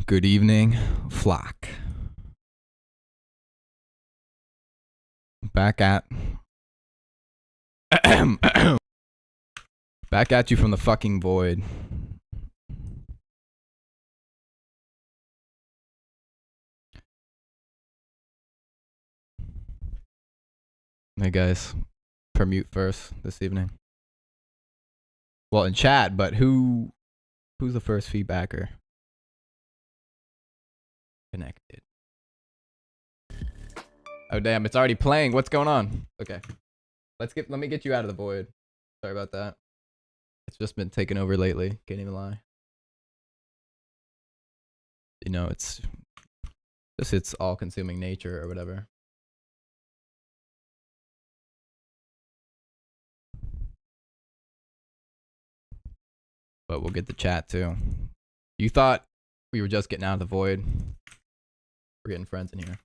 Good evening, flock. Back at back at you from the fucking void. Hey guys, permute first this evening. Well, in chat, but who's the first feedbacker? Connected. Oh damn, it's already playing. What's going on? Okay. Let me get you out of the void. Sorry about that. It's just been taken over lately. Can't even lie. You know, it's just its all-consuming nature or whatever. But we'll get the chat too. You thought we were just getting out of the void. We're getting friends in here.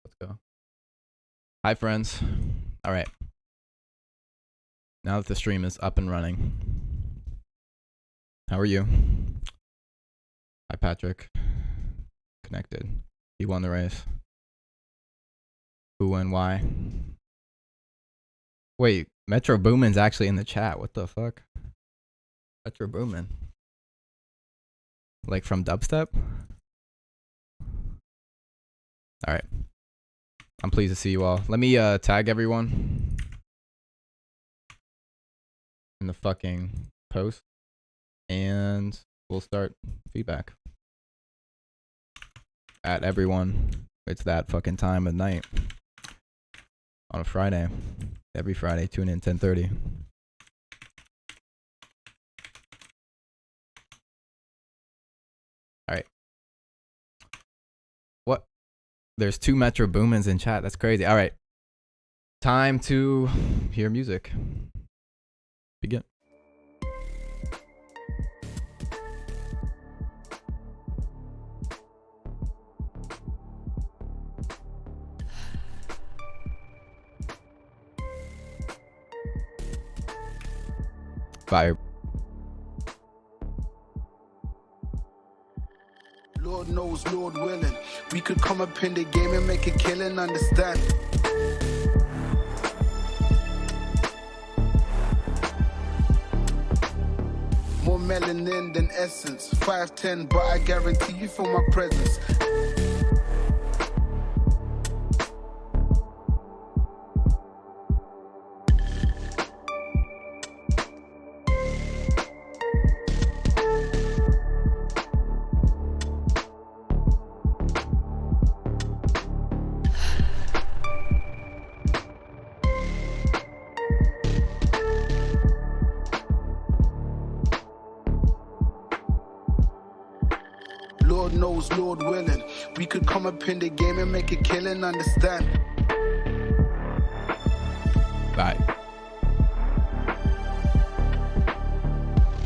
Let's go. Hi, friends. All right. Now that the stream is up and running. How are you? Hi, Patrick. Connected. He won the race. Who and why? Wait, Metro Boomin's actually in the chat. What the fuck? Metro Boomin. Like from dubstep? Alright. I'm pleased to see you all. Let me tag everyone in the fucking post. And we'll start feedback. At everyone. It's that fucking time of night. On a Friday. Every Friday, tune in 10:30. Alright. What? There's 2 Metro Boomins in chat. That's crazy. Alright. Time to hear music. Begin. Fire. Lord knows, Lord willing, we could come up in the game and make a killing, understand? More melanin than essence, 5'10", but I guarantee you for my presence. Lord knows, Lord willing, we could come up in the game and make a killing, understand? Bye.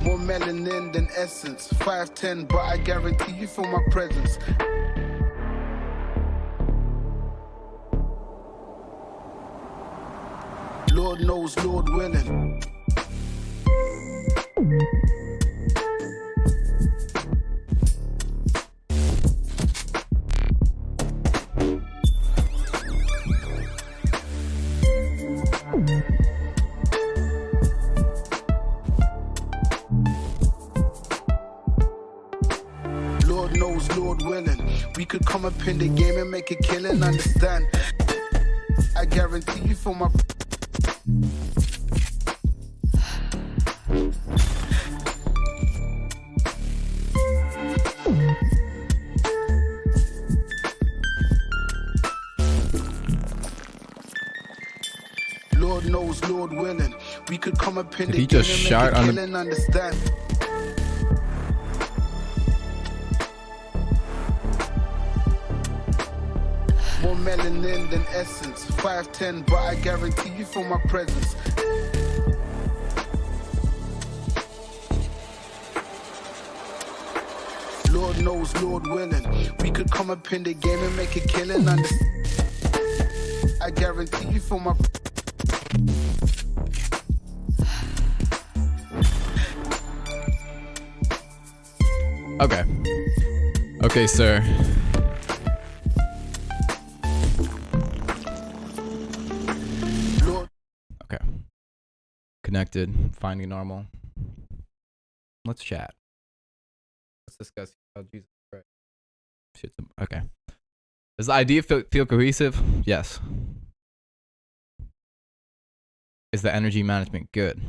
More melanin than essence, 5'10", but I guarantee you for my presence. Lord knows, Lord willing. Lord knows, Lord willing, we could come up in the game and make a killing, understand? I guarantee you for my... Lord knows, Lord willing, we could come up in Did the he game just and shout make a on the- killing, understand? More melanin than essence, 5'10", but I guarantee you for my presence. Lord knows, Lord willing, we could come up in the game and make a killing, understand? I guarantee you for my... Okay. Okay, sir. Lord, Okay. Connected. Finding normal. Let's chat. Let's discuss how Jesus Christ. Shit's okay. Does the idea feel cohesive? Yes. Is the energy management good?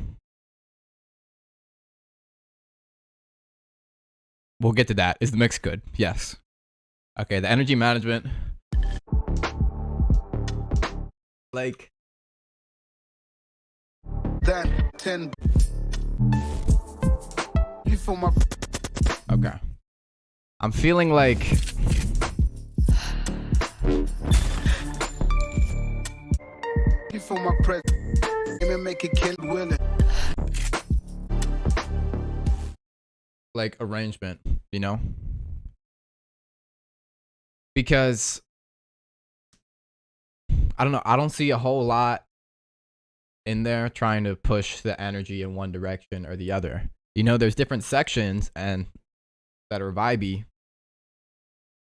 We'll get to that. Is the mix good? Yes. Okay, the energy management. Like. then 10. You for my Okay. I'm feeling like. you for my present. And make it kill willing. Like arrangement, you know? Because I don't know, I don't see a whole lot in there trying to push the energy in one direction or the other. You know, there's different sections and that are vibey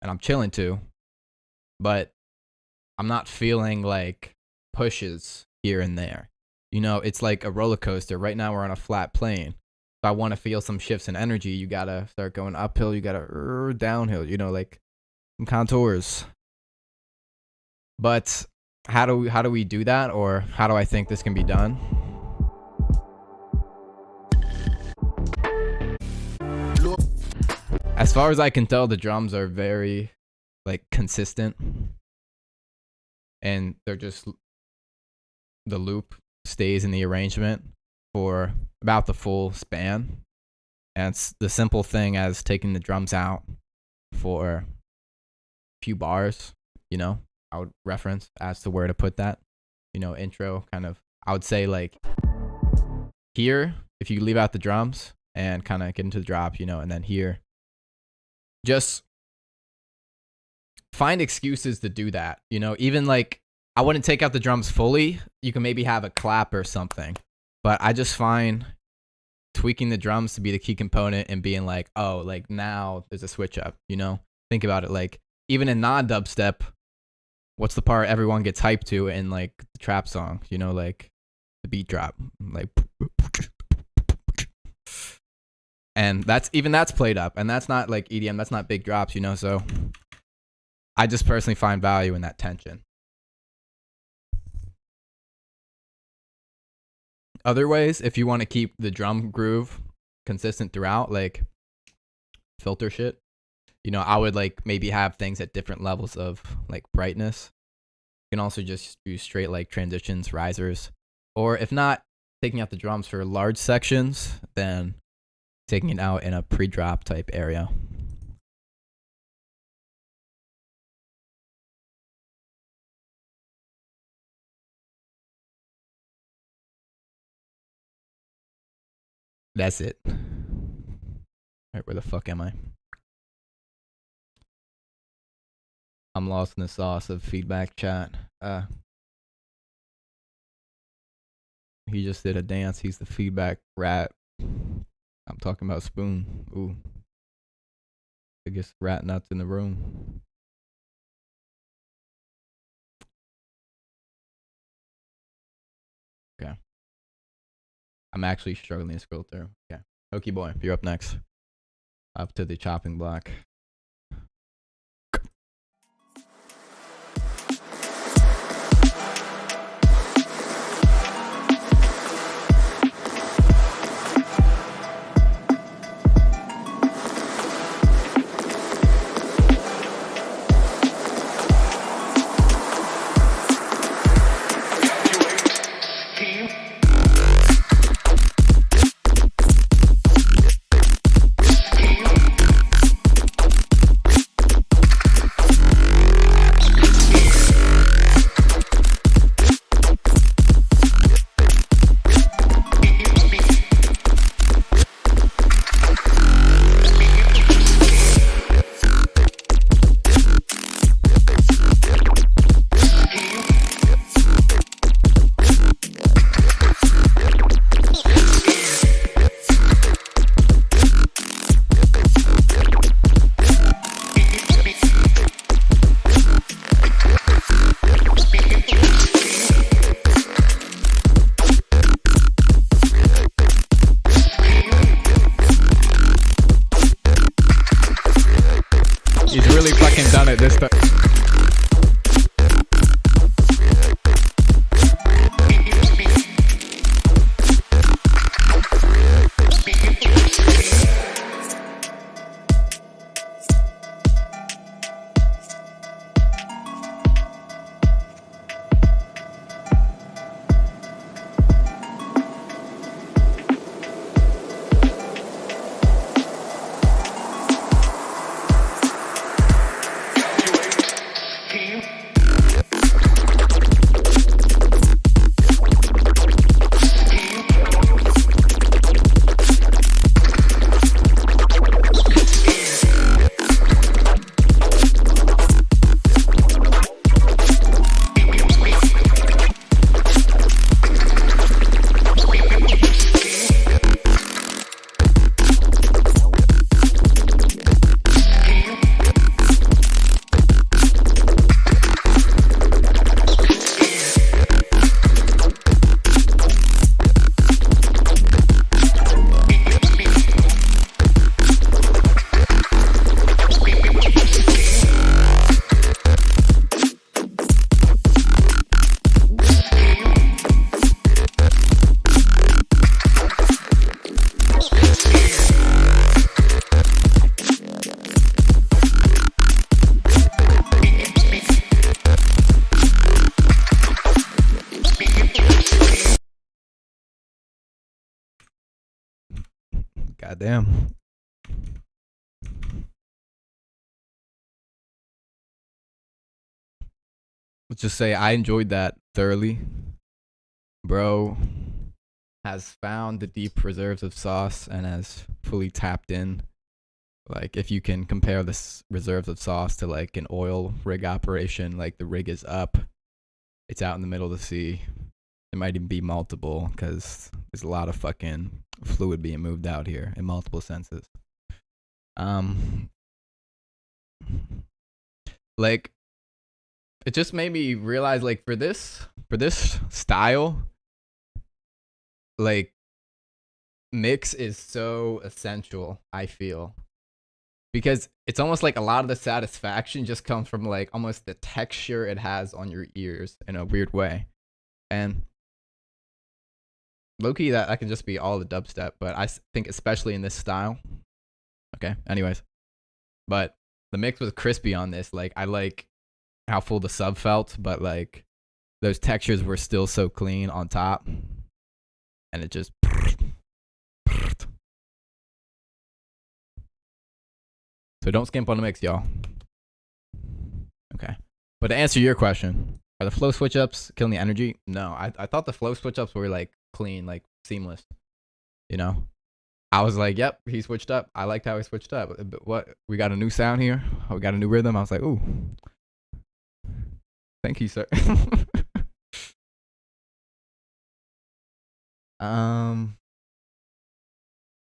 and I'm chilling too, but I'm not feeling like pushes here and there. You know, it's like a roller coaster. Right now we're on a flat plane. If I want to feel some shifts in energy, you gotta start going uphill, you gotta downhill, you know, like some contours. But how do we do that, or how do I think this can be done? As far as I can tell, the drums are very like consistent, and they're just, the loop stays in the arrangement for about the full span. And it's the simple thing as taking the drums out for a few bars, you know, I would reference as to where to put that, you know, intro kind of, I would say like here, if you leave out the drums and kind of get into the drop, you know, and then here, just find excuses to do that, you know, even like, I wouldn't take out the drums fully. You can maybe have a clap or something, but I just find tweaking the drums to be the key component and being like, oh, like now there's a switch up, you know? Think about it, like even in non-dubstep, what's the part everyone gets hyped to in like the trap song, you know, like the beat drop, like, and that's played up, and that's not like EDM, that's not big drops, you know? So I just personally find value in that tension. Other ways, if you want to keep the drum groove consistent throughout, like filter shit, you know, I would like maybe have things at different levels of like brightness. You can also just use straight like transitions, risers, or if not, taking out the drums for large sections, then taking it out in a pre-drop type area. That's it. All right, where the fuck am I? I'm lost in the sauce of feedback chat. He just did a dance. He's the feedback rat. I'm talking about Spoon. Ooh. Biggest rat nuts in the room. Okay. I'm actually struggling to scroll through. Okay. Hokey boy, you're up next. Up to the chopping block. Alright, this time. Goddamn. Let's just say I enjoyed that thoroughly. Bro has found the deep reserves of sauce and has fully tapped in. Like, if you can compare this reserves of sauce to like an oil rig operation, like the rig is up, it's out in the middle of the sea. It might even be multiple because there's a lot of fucking fluid being moved out here in multiple senses. Like, it just made me realize, like, for this style, like, mix is so essential, I feel. Because it's almost like a lot of the satisfaction just comes from like almost the texture it has on your ears in a weird way. And low-key, that can just be all the dubstep, but I think especially in this style. Okay, anyways. But the mix was crispy on this. Like, I like how full the sub felt, but like those textures were still so clean on top. And it just... So don't skimp on the mix, y'all. Okay. But to answer your question, are the flow switch ups killing the energy? No, I thought the flow switch ups were like clean, like seamless. You know? I was like, yep, he switched up. I liked how he switched up. But what? We got a new sound here. We got a new rhythm. I was like, ooh. Thank you, sir.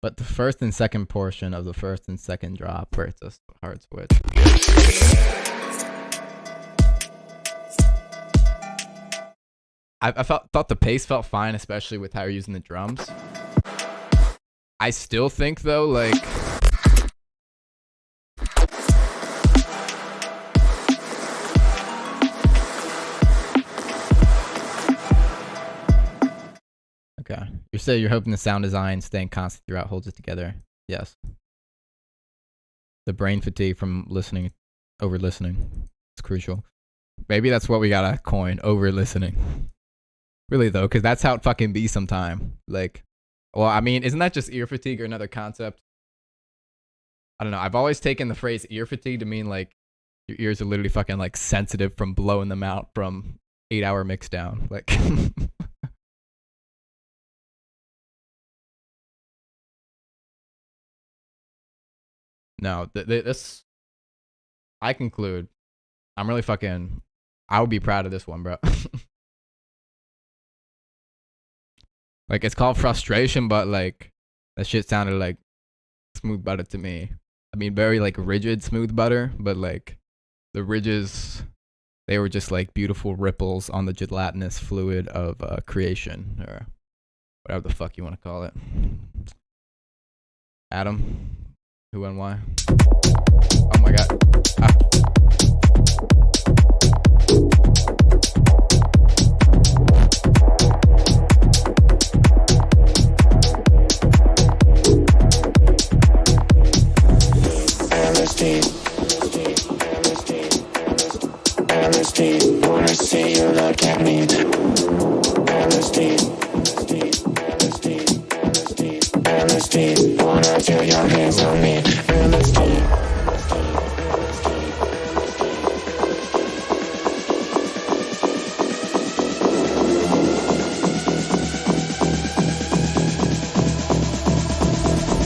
But the first and second portion of the first and second drop where it's a hard switch. I thought the pace felt fine, especially with how you're using the drums. I still think though, like, okay. You say you're hoping the sound design staying constant throughout holds it together. Yes. The brain fatigue from listening, over listening, is crucial. Maybe that's what we gotta coin, over listening. Really though, because that's how it fucking be sometime. Like, well, I mean, isn't that just ear fatigue or another concept? I don't know. I've always taken the phrase ear fatigue to mean like your ears are literally fucking like sensitive from blowing them out from 8-hour mix down. Like, no, this, I conclude, I'm really fucking, I would be proud of this one, bro. Like, it's called frustration, but like, that shit sounded like smooth butter to me. I mean, very like rigid smooth butter, but like the ridges, they were just like beautiful ripples on the gelatinous fluid of creation, or whatever the fuck you want to call it. Adam, who and why? Oh my god. Ah. Wanna see you look at me. LSD, LSD, wanna feel your hands on me. LSD.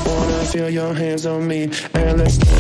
Wanna feel your hands on me. LSD.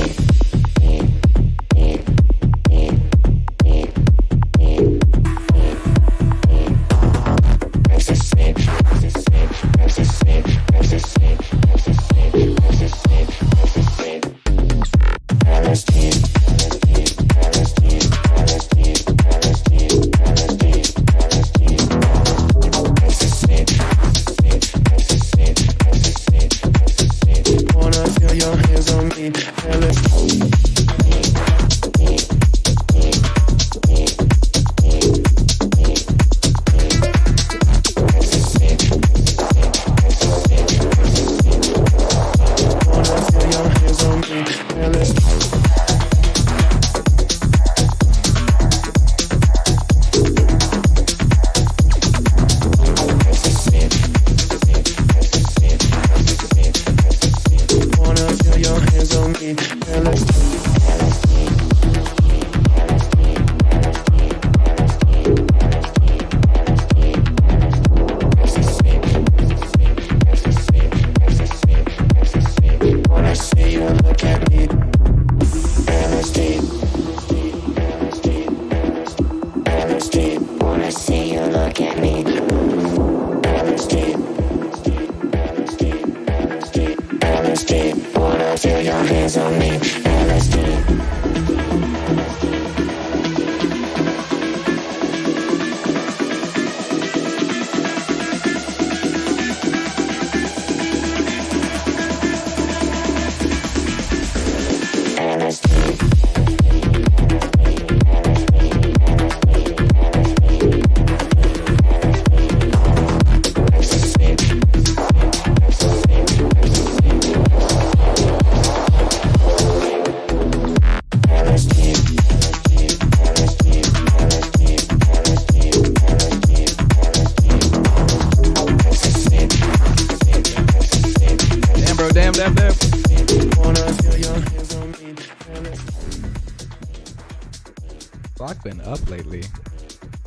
Block been up lately.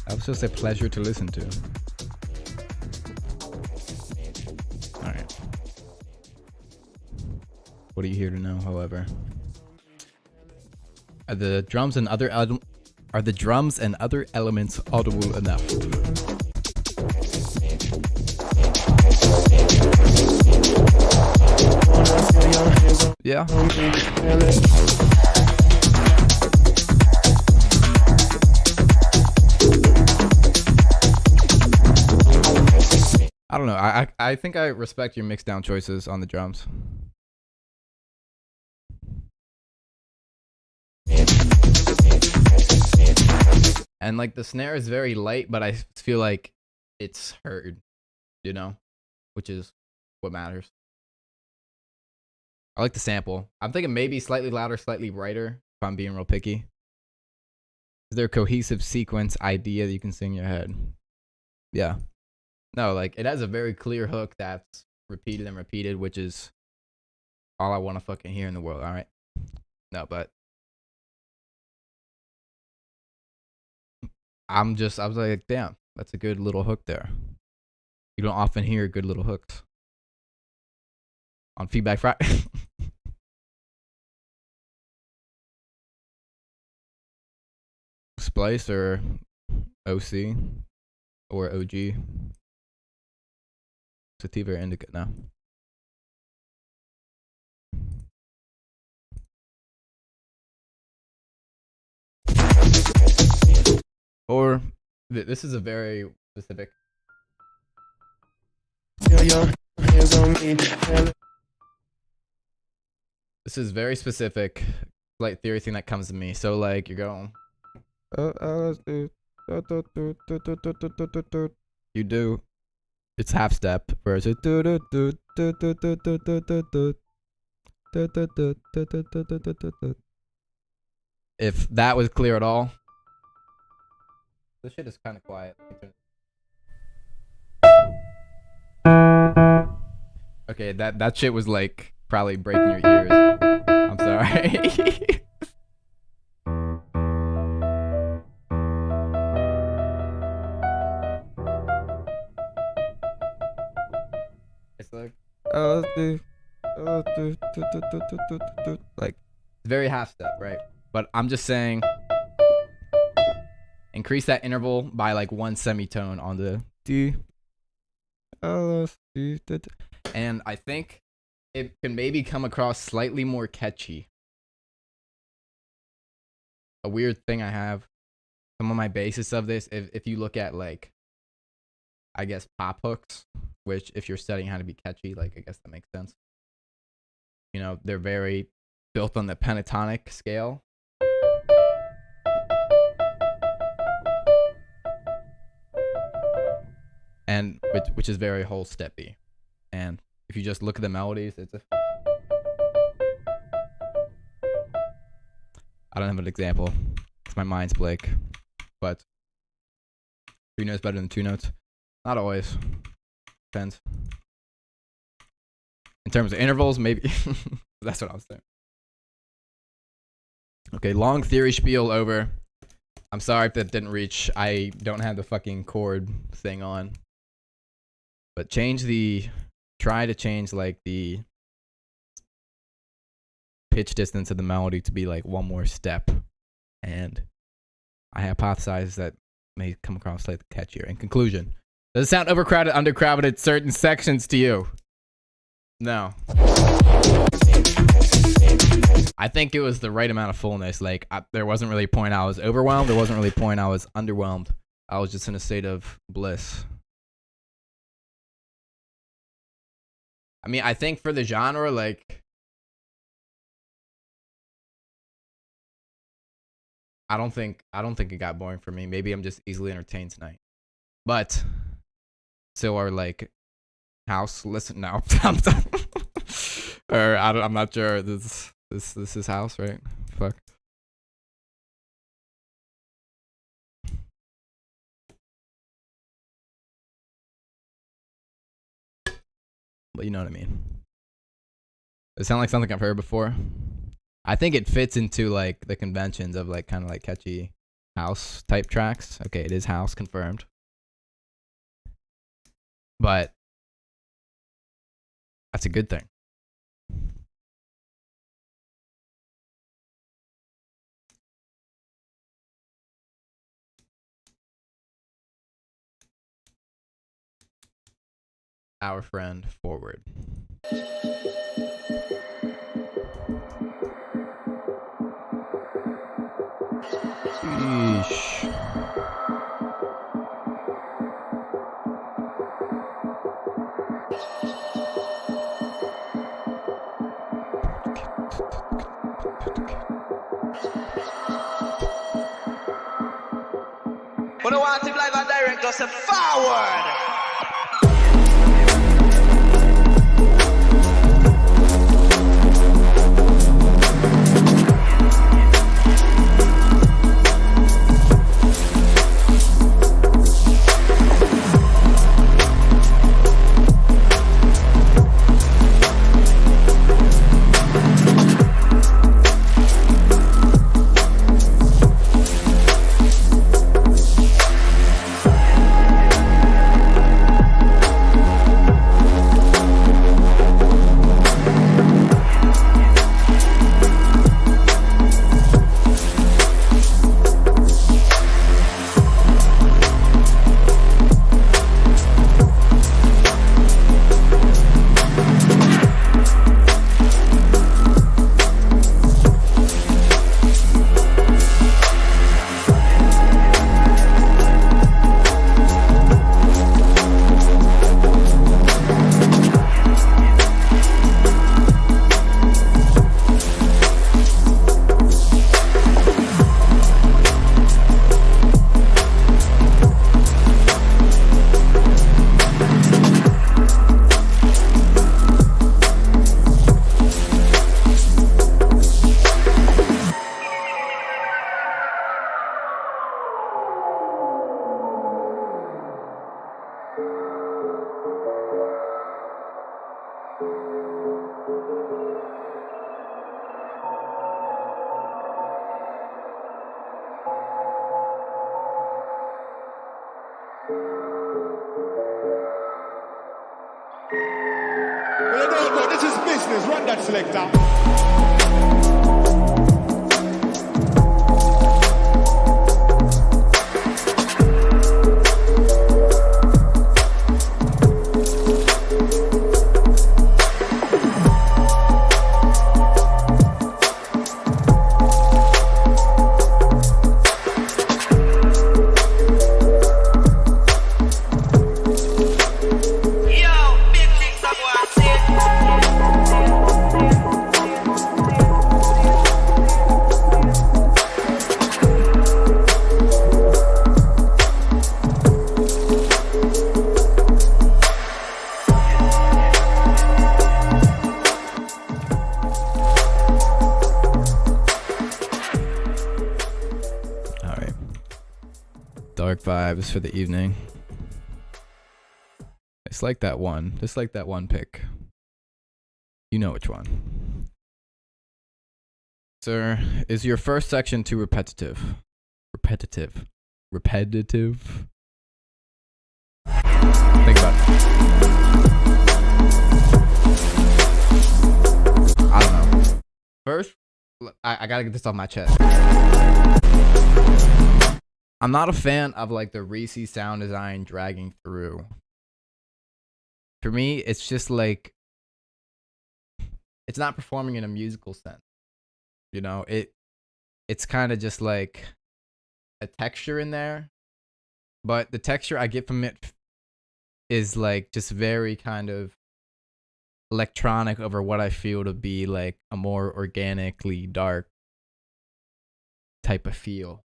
That was just a pleasure to listen to. Alright. What are you here to know, however? Are the drums and other elements audible enough? Yeah. I don't know. I think I respect your mix down choices on the drums. And like the snare is very light, but I feel like it's heard, you know, which is what matters. I like the sample. I'm thinking maybe slightly louder, slightly brighter, if I'm being real picky. Is there a cohesive sequence idea that you can sing in your head? Yeah. No, like it has a very clear hook that's repeated and repeated, which is all I want to fucking hear in the world, alright? No, but I was like, damn, that's a good little hook there. You don't often hear good little hooks on Feedback Friday. Splice or OC or OG. Sativa or indica now. Or this is a very specific. This is very specific slight theory thing that comes to me. So like you're going. You do. It's half step versus. If that was clear at all. This shit is kind of quiet. Okay, that shit was like probably breaking your ears. I'm sorry. It's like like very half step, right? But I'm just saying increase that interval by like 1 semitone on the D. And I think it can maybe come across slightly more catchy. A weird thing I have, some of my basis of this, if you look at like, I guess pop hooks, which if you're studying how to be catchy, like I guess that makes sense. You know, they're very built on the pentatonic scale. And which is very whole steppy. And if you just look at the melodies, it's a... I don't have an example. My mind's blank. But 3 notes better than 2 notes? Not always. Depends. In terms of intervals, maybe. That's what I was saying. Okay, long theory spiel over. I'm sorry if that didn't reach. I don't have the fucking chord thing on. But try to change like the pitch distance of the melody to be like 1 more step. And I hypothesize that may come across slightly catchier. In conclusion, does it sound overcrowded, undercrowded at certain sections to you? No. I think it was the right amount of fullness. Like there wasn't really a point I was overwhelmed. There wasn't really a point I was underwhelmed. I was just in a state of bliss. I mean, I think for the genre, like, I don't think it got boring for me. Maybe I'm just easily entertained tonight. But so are like house listen now. Or I'm not sure. This is house, right? Fuck. But you know what I mean. Does it sound like something I've heard before? I think it fits into like the conventions of like kind of like catchy house type tracks. Okay, it is house confirmed. But that's a good thing. Our friend forward. Sheesh. But I want him like a director, say forward. business. Run that selector. Dark vibes for the evening. It's like that one. Just like that one pick. You know which one. Sir, is your first section too repetitive? Repetitive. Think about it. I don't know. First, I gotta get this off my chest. I'm not a fan of like the Reese sound design dragging through. For me, it's just like it's not performing in a musical sense. You know, it's kind of just like a texture in there, but the texture I get from it is like just very kind of electronic over what I feel to be like a more organically dark type of feel.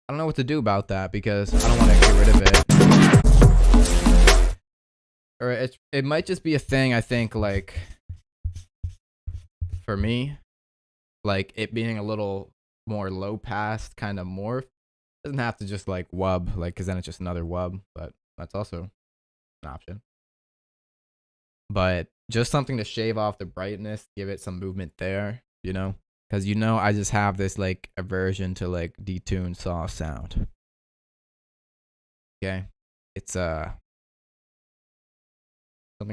I don't know what to do about that because I don't want to get rid of it. Or it might just be a thing, I think, like, for me, like, it being a little more low pass, kind of morph. Doesn't have to just, like, wub, like, because then it's just another wub, but that's also an option. But just something to shave off the brightness, give it some movement there, you know? Because, you know, I just have this, like, aversion to, like, detuned soft sound. Okay? It's, something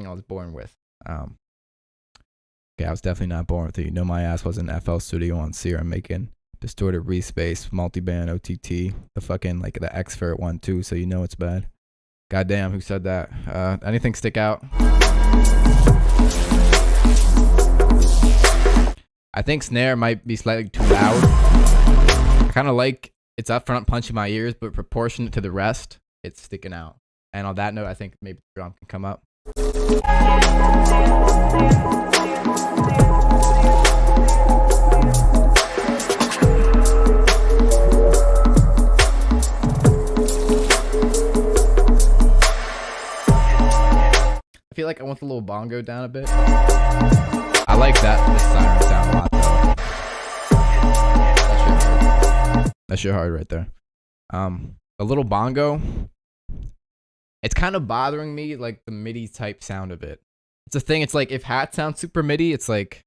I was born with. Okay, I was definitely not born with it. You know my ass was in FL Studio on Sierra making distorted respace, multiband OTT, the fucking, like, the Xfer one, too, so you know it's bad. Goddamn, who said that? Anything stick out? I think snare might be slightly too loud. I kind of like it's up front punching my ears, but proportionate to the rest, it's sticking out. And on that note, I think maybe the drum can come up. I feel like I want the little bongo down a bit. I like this siren sound a lot, though. That shit hard right there. A little bongo. It's kind of bothering me, like the MIDI type sound of it. It's a thing. It's like if hat sounds super MIDI, it's like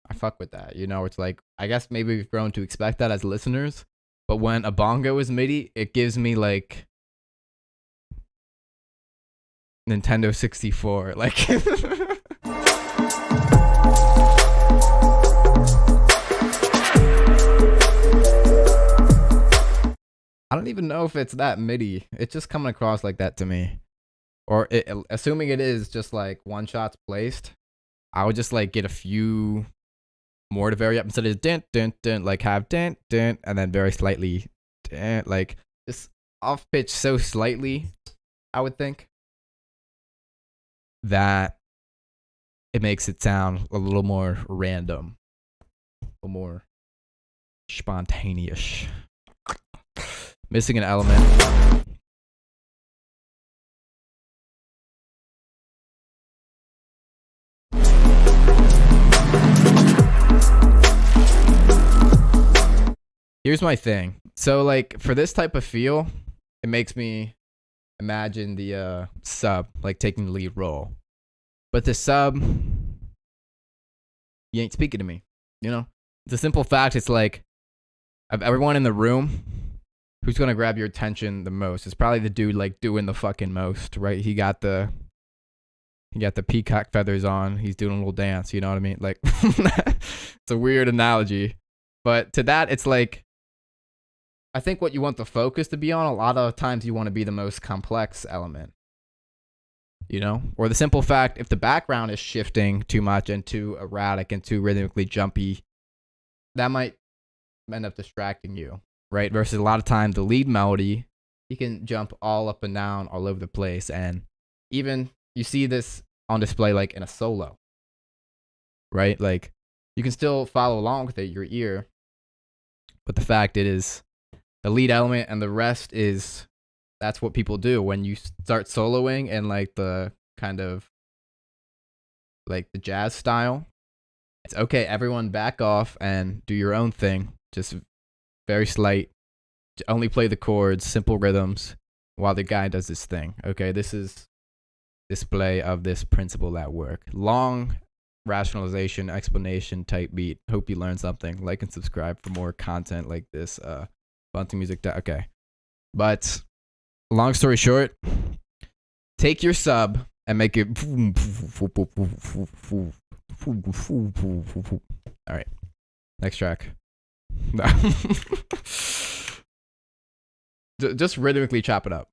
I fuck with that. You know, it's like I guess maybe we've grown to expect that as listeners. But when a bongo is MIDI, it gives me like Nintendo 64, like. I don't even know if it's that MIDI. It's just coming across like that to me. Or assuming it is just like one shots placed, I would just like get a few more to vary up instead of dent, dent, dent, like have dent, dent, and then very slightly dent, like just off pitch so slightly, I would think, that it makes it sound a little more random, a little more spontaneous. Missing an element. Here's my thing. So, like, for this type of feel, it makes me imagine the sub, like, taking the lead role. But the sub, you ain't speaking to me, you know? It's a simple fact. It's like, of everyone in the room, who's gonna grab your attention the most? It's probably the dude like doing the fucking most, right? He got the peacock feathers on. He's doing a little dance. You know what I mean? Like, it's a weird analogy, but to that, it's like, I think what you want the focus to be on, a lot of times you want to be the most complex element, you know? Or the simple fact, if the background is shifting too much and too erratic and too rhythmically jumpy, that might end up distracting you, right? Versus a lot of times the lead melody, you can jump all up and down all over the place. And even you see this on display like in a solo, right? Like you can still follow along with it, your ear, but the fact it is the lead element and the rest is, that's what people do when you start soloing and like the kind of like the jazz style. It's okay, everyone back off and do your own thing. Just very slight, only play the chords, simple rhythms while the guy does his thing. Okay, this is display of this principle at work. Long rationalization, explanation type beat. Hope you learned something. Like and subscribe for more content like this. Bunting music. Okay. But long story short, take your sub and make it. All right. Next track. Just rhythmically chop it up,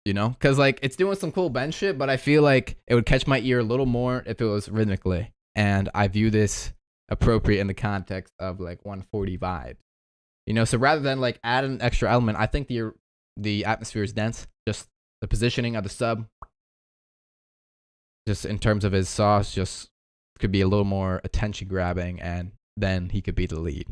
you know? Because like it's doing some cool bend shit, but I feel like it would catch my ear a little more if it was rhythmically. And I view this appropriate in the context of like 140 vibes. You know, so rather than like add an extra element, I think the atmosphere is dense. Just the positioning of the sub, just in terms of his sauce, just could be a little more attention grabbing, and then he could be the lead.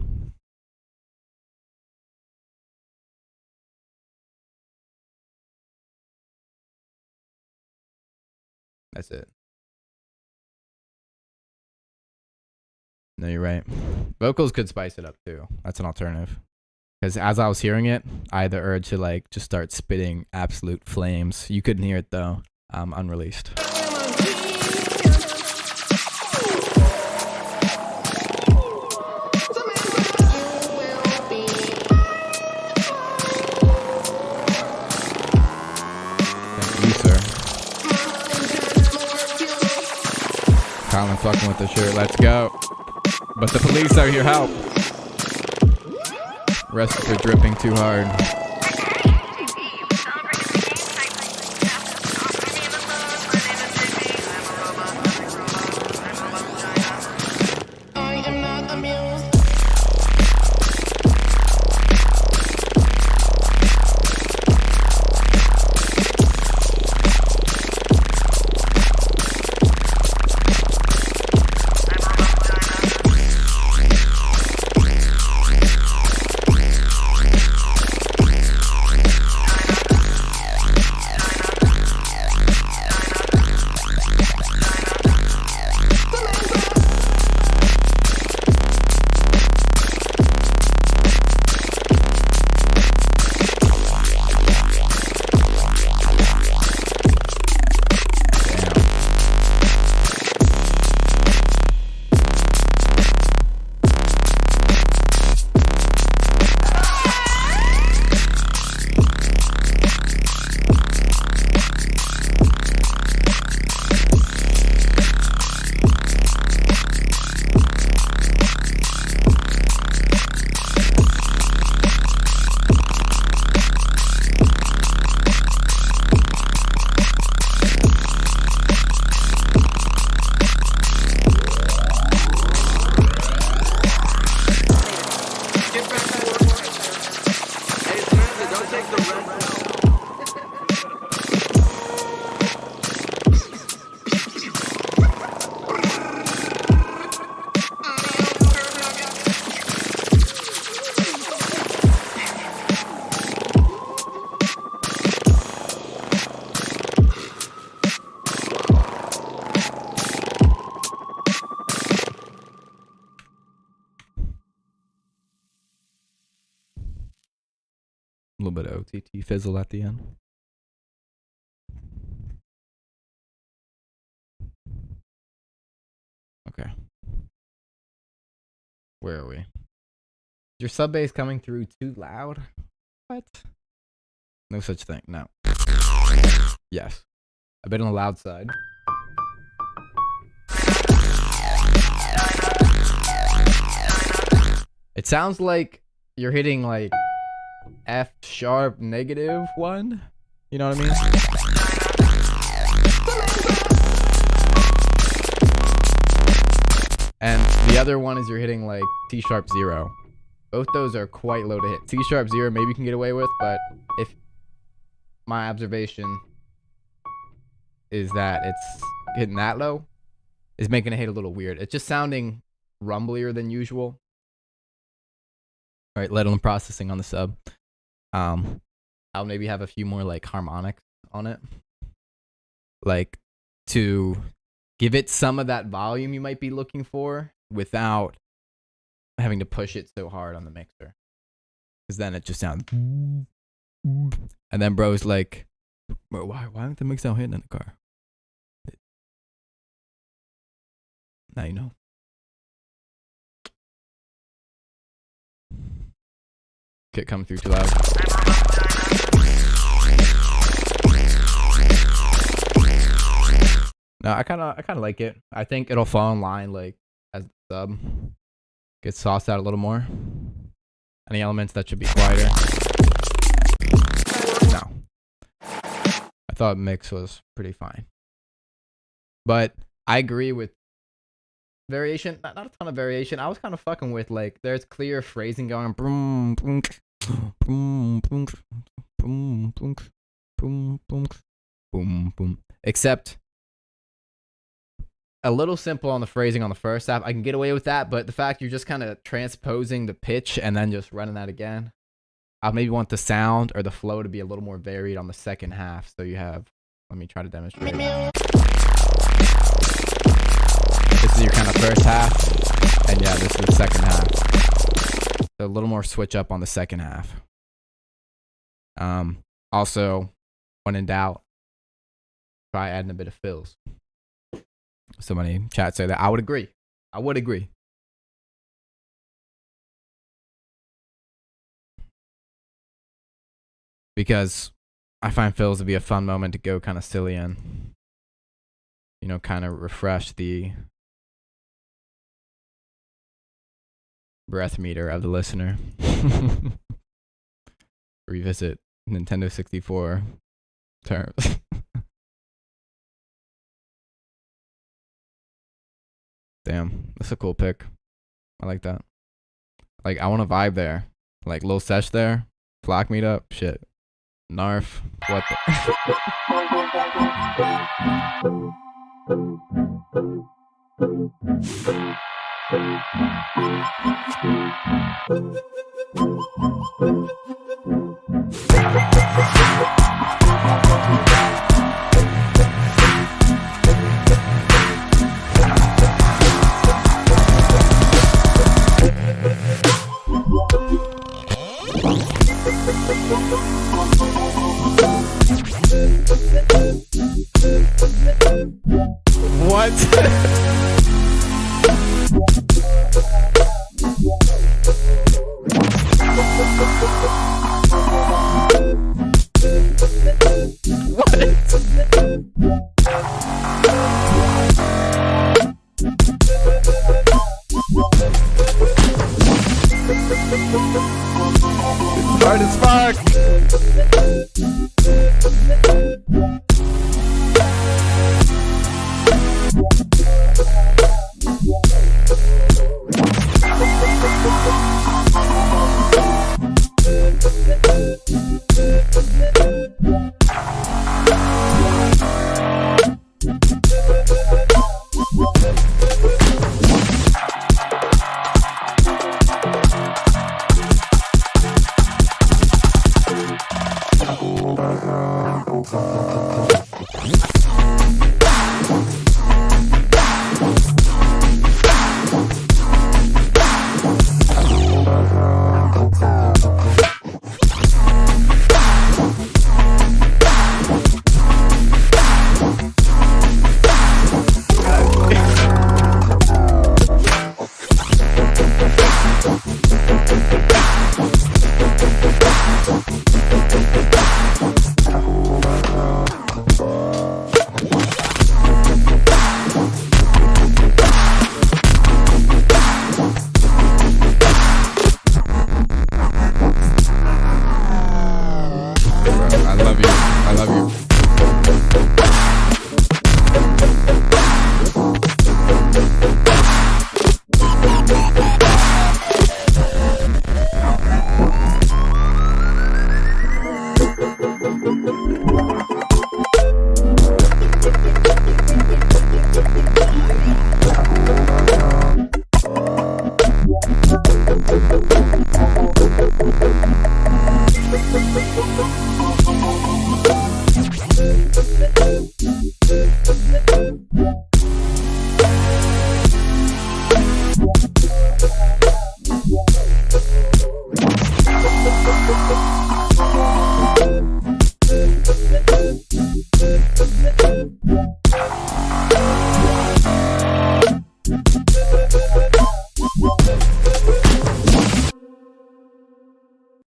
That's it. No, you're right. Vocals could spice it up too. That's an alternative. Because as I was hearing it, I had the urge to like just start spitting absolute flames. You couldn't hear it though. Unreleased. Thank you, sir. Colin fucking with the shirt. Let's go. But the police are here help. Rest for dripping too hard. A little bit of OTT fizzle at the end. Okay. Where are we? Is your sub bass coming through too loud? What? No such thing. No. Yes. A bit on the loud side. It sounds like you're hitting like F sharp -1. You know what I mean? And the other one is you're hitting like C sharp 0. Both those are quite low to hit. C sharp 0 maybe you can get away with, but if my observation is that it's hitting that low, is making it hit a little weird. It's just sounding rumblier than usual. All right, let alone processing on the sub. I'll maybe have a few more like harmonics on it, like to give it some of that volume you might be looking for without having to push it so hard on the mixer, because then it just sounds. And then bro's like, bro, why aren't the mix out hitting in the car? Now you know. Kit coming through too loud. No, I kind of like it. I think it'll fall in line like as the sub gets sauced out a little more. Any elements that should be quieter. No. I thought mix was pretty fine. But I agree with variation. Not a ton of variation. I was kind of fucking with like there's clear phrasing going boom boom boom boom boom boom boom boom boom. Except a little simple on the phrasing on the first half. I can get away with that, but the fact you're just kind of transposing the pitch and then just running that again. I'll maybe want the sound or the flow to be a little more varied on the second half. So you have, let me try to demonstrate. This is your kind of first half, and yeah, this is the second half. So a little more switch up on the second half. Also, when in doubt, try adding a bit of fills. Somebody in chat say that. I would agree. I would agree. Because I find fills to be a fun moment to go kind of silly in. You know, kind of refresh the breath meter of the listener. Revisit Nintendo 64 terms. Damn, that's a cool pick. I like that. Like, I want to vibe there. Like, little sesh there. Flock meetup. Shit. Narf. What the... What? Hard as fuck.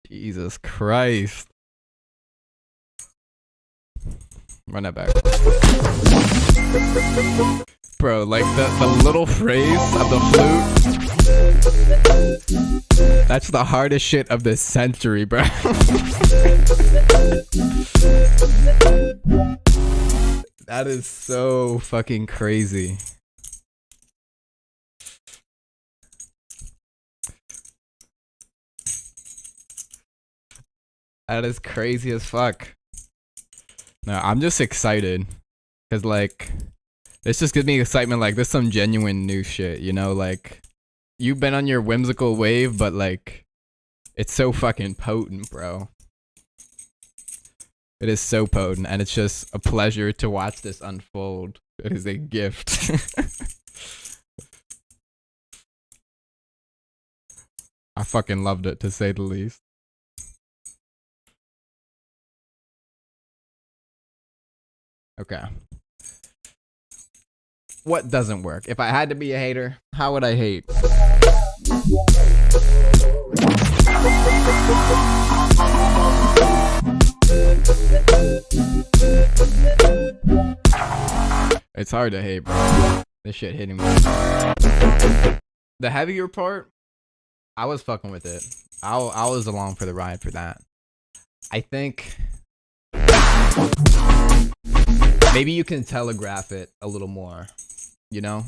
Jesus Christ. Run that back. Bro, like the little phrase of the flute. That's the hardest shit of this century, bro. That is so fucking crazy. That is crazy as fuck. No, I'm just excited. Cause like, this just gives me excitement. Like, this is some genuine new shit, you know? Like, you've been on your whimsical wave, but like, it's so fucking potent, bro. It is so potent, and it's just a pleasure to watch this unfold. It is a gift. I fucking loved it, to say the least. Okay. What doesn't work? If I had to be a hater, how would I hate? It's hard to hate, bro. This shit hitting me. The heavier part, I was fucking with it. I was along for the ride for that. I think maybe you can telegraph it a little more, you know?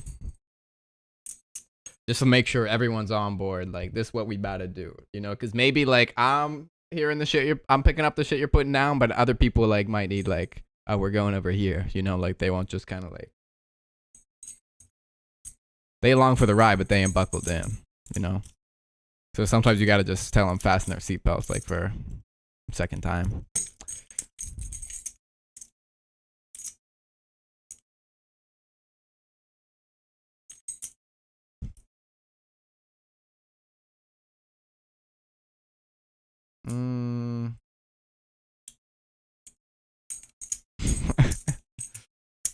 Just to make sure everyone's on board. Like, this is what we about to do, you know? Because maybe, like, I'm hearing the shit I'm picking up the shit you're putting down, but other people, like, might need, like, oh, we're going over here, you know? Like, they won't just kind of, like, they along for the ride, but they ain't buckled in, you know? So sometimes you gotta just tell them fasten their seatbelts, like, for a second time.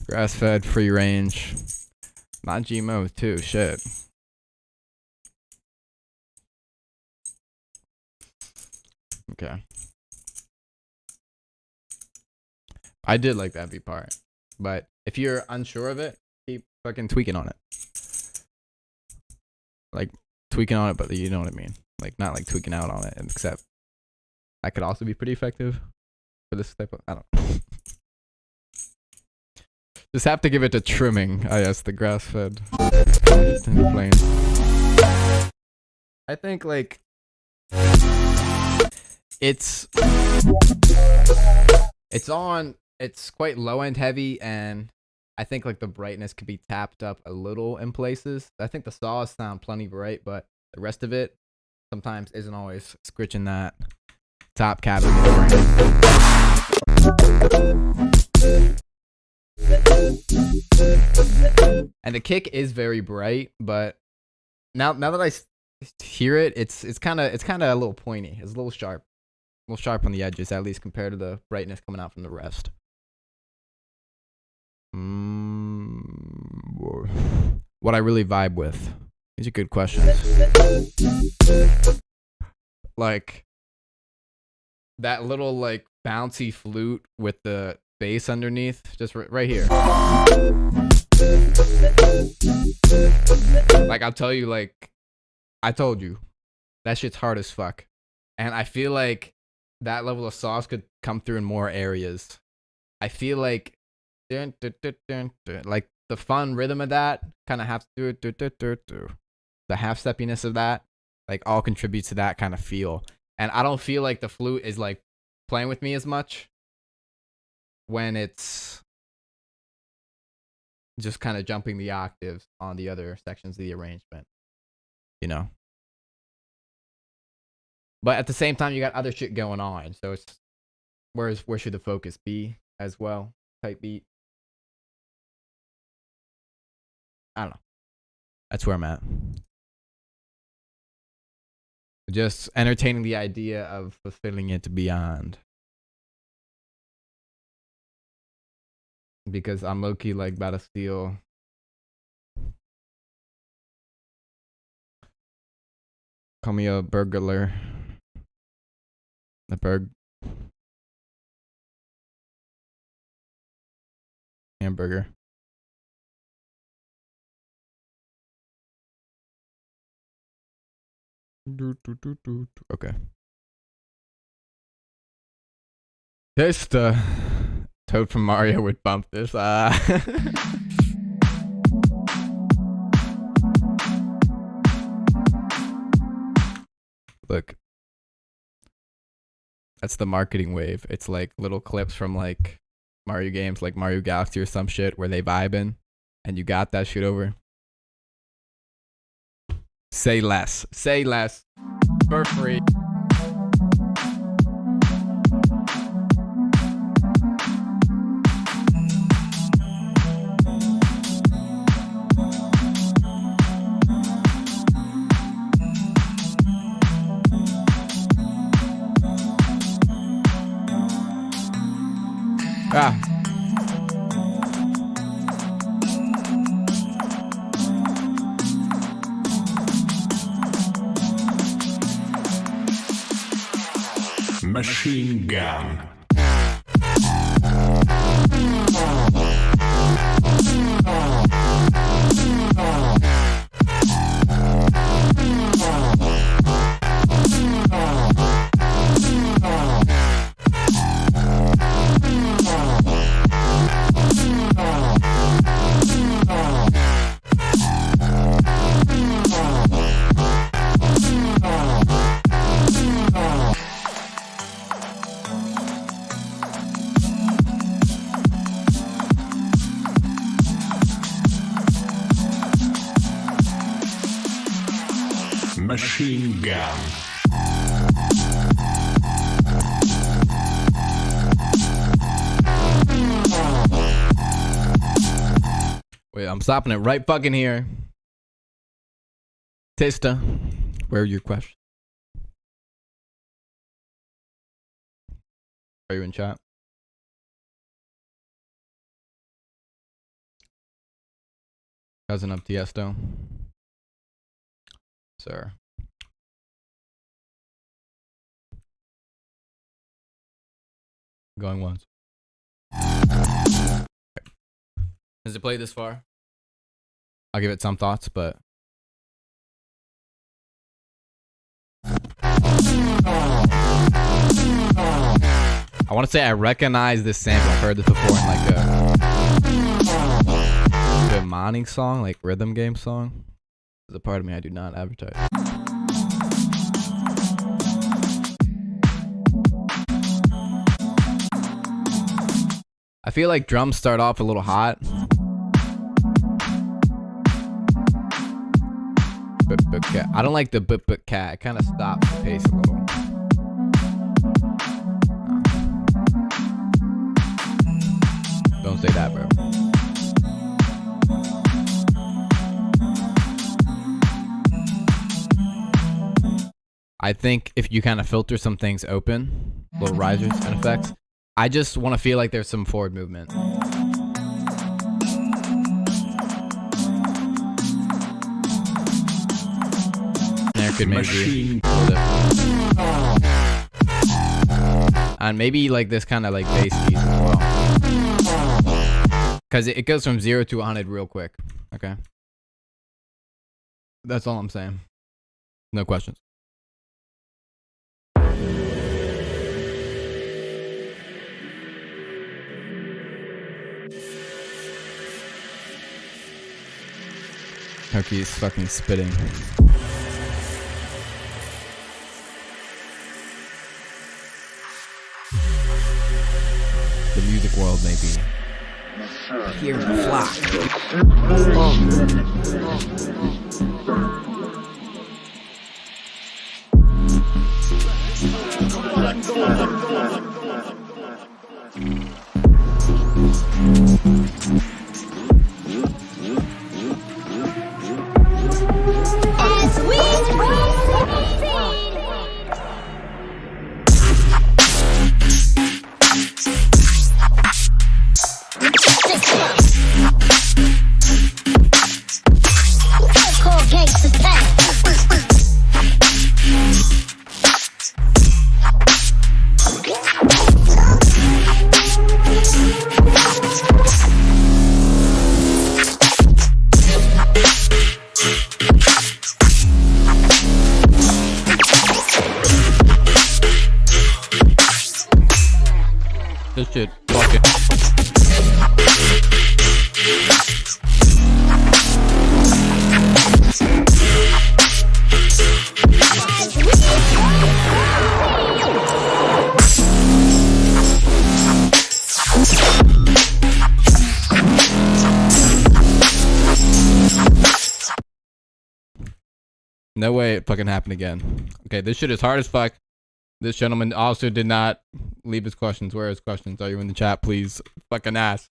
Grass-fed, free range. Not GMO too, shit. Okay. I did like that V part. But if you're unsure of it, keep fucking tweaking on it. Like, tweaking on it, but you know what I mean. Like, not like tweaking out on it, except that could also be pretty effective for this type of, I don't know. Just have to give it a trimming. I guess the grass-fed. Plain. I think like it's quite low-end heavy, and I think like the brightness could be tapped up a little in places. I think the saws sound plenty bright, but the rest of it sometimes isn't always scritching that top cavity. And the kick is very bright, but now that I hear it, it's kind of a little pointy. It's a little sharp on the edges, at least compared to the brightness coming out from the rest. What I really vibe with. These are good questions. Like that little like bouncy flute with the bass underneath, just right here. Like I'll tell you, like I told you, that shit's hard as fuck, and I feel like that level of sauce could come through in more areas. I feel like like the fun rhythm of that kind of have to the half steppiness of that like all contributes to that kind of feel. And I don't feel like the flute is like playing with me as much when it's just kind of jumping the octaves on the other sections of the arrangement, you know. But at the same time, you got other shit going on, so it's where should the focus be as well? type beat. I don't know. That's where I'm at. Just entertaining the idea of fulfilling it beyond. Because I'm low-key like about to steal call me a burglar. The hamburger. Okay. This Toad from Mario would bump this. Look. That's the marketing wave. It's like little clips from like Mario games, like Mario Galaxy or some shit where they vibing, and you got that shit over. Say less. Say less. For free. Ah. Machine gun. Machine gun. Wait, I'm stopping it right fucking here. Tista, where are your questions? Are you in chat? Cousin of Tiesto. Sir. Going once. Has it played this far? I'll give it some thoughts, but I want to say I recognize this sample. I've heard this before in like a mining song, like rhythm game song. There's a part of me I do not advertise. I feel like drums start off a little hot. But cat. I don't like the but cat. It kind of stops the pace a little. Don't say that, bro. I think if you kind of filter some things open, little risers and effects, I just want to feel like there's some forward movement. There could maybe and maybe like this kind of like bass keys as well, because it goes from 0 to 100 real quick. Okay, that's all I'm saying. No questions. Hookie's fucking spitting. The music world may be here in the flock. No way it fucking happened again. Okay, this shit is hard as fuck. This gentleman also did not leave his questions. Where are his questions? Are you in the chat? Please fucking ask.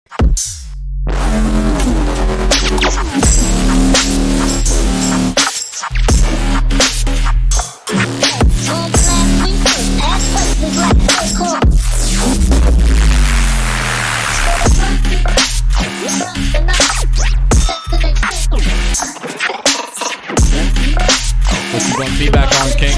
What you want feedback on, King?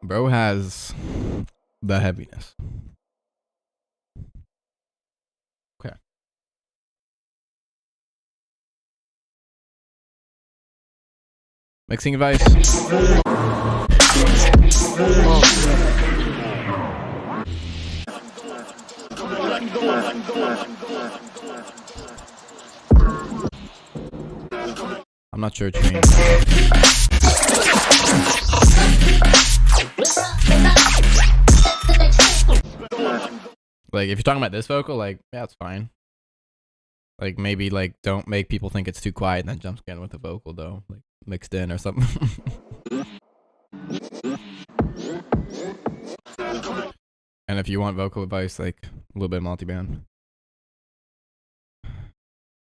Bro has the heaviness. Okay. Mixing advice. I'm not sure what you mean. Like, if you're talking about this vocal, like, yeah, it's fine. Like, maybe, like, don't make people think it's too quiet and then jump scan with the vocal, though. Like, mixed in or something. And if you want vocal advice, like, a little bit of multiband.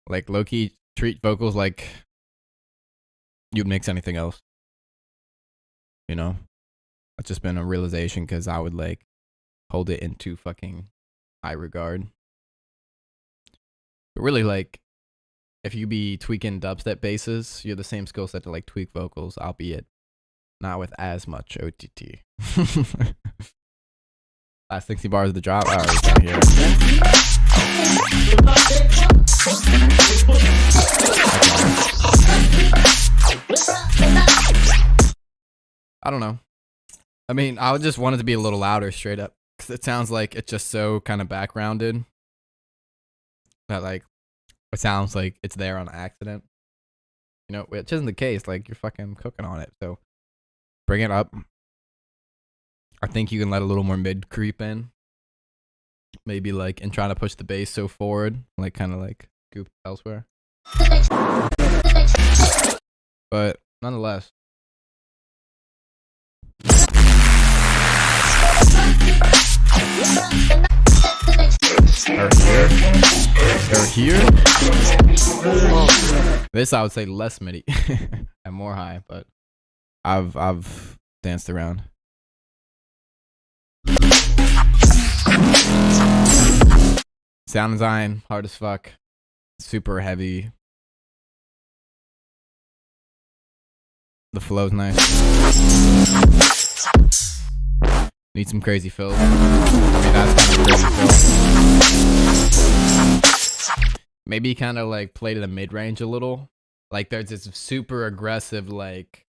Like, low-key, treat vocals like you'd mix anything else. You know? That's just been a realization, because I would, like, hold it into fucking high regard. But really, like, if you be tweaking dubstep basses, you have the same skill set to, like, tweak vocals, albeit not with as much OTT. Last 60 bars of the drop. I already can't hear it. I don't know. I mean, I would just want it to be a little louder, straight up. Because it sounds like it's just so kind of backgrounded that, like, it sounds like it's there on accident. You know, which isn't the case. Like, you're fucking cooking on it. So, bring it up. I think you can let a little more mid creep in. Maybe, like, and try to push the bass so forward. Like, kind of, like, goop elsewhere. But, nonetheless. Or here. This I would say less MIDI and more high, but I've danced around. Sound design, hard as fuck, super heavy. The flow's nice. Need some crazy fills. I mean, that's kind of crazy fill. Maybe kind of like play to the mid range a little. Like, there's this super aggressive, like,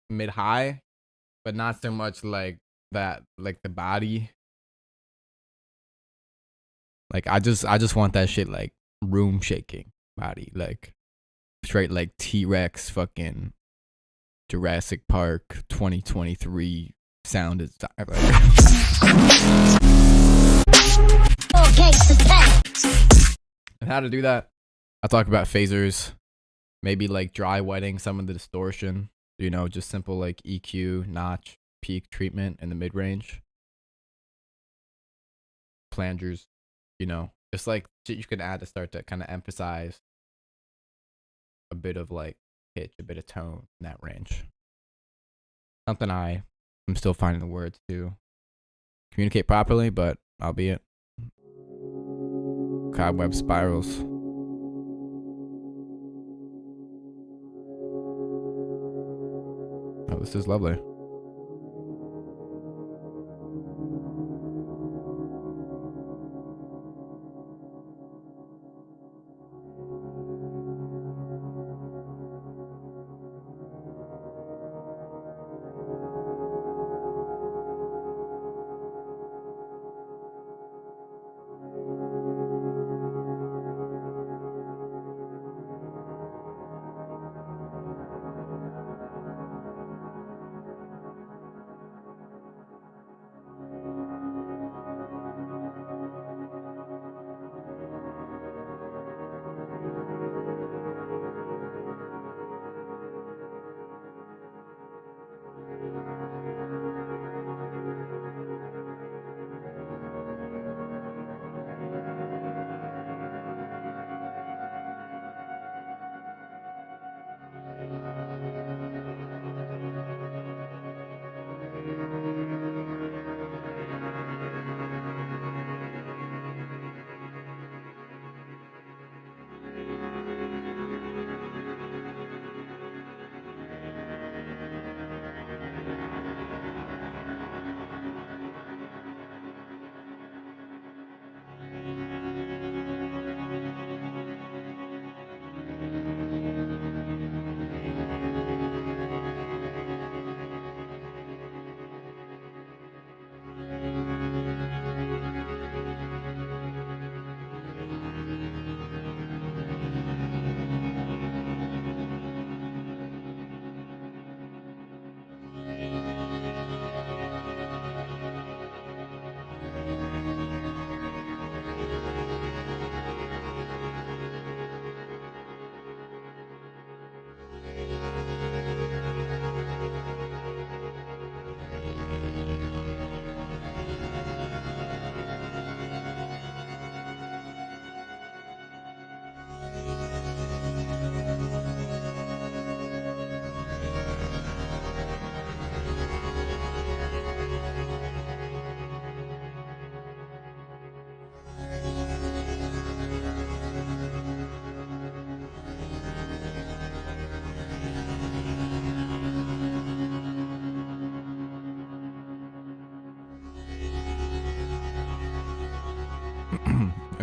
mid high, but not so much like that, like the body. Like, I just want that shit, like, room shaking body, like straight, like, T-Rex fucking Jurassic Park 2023 sound is like. And how to do that, I talk about phasers, maybe like dry wetting some of the distortion, you know, just simple like EQ, notch, peak treatment in the mid range, flangers, you know, just like shit you can add to start to kind of emphasize a bit of like pitch, a bit of tone in that range. Something I'm still finding the words to communicate properly, but albeit cobweb spirals. Oh, this is lovely.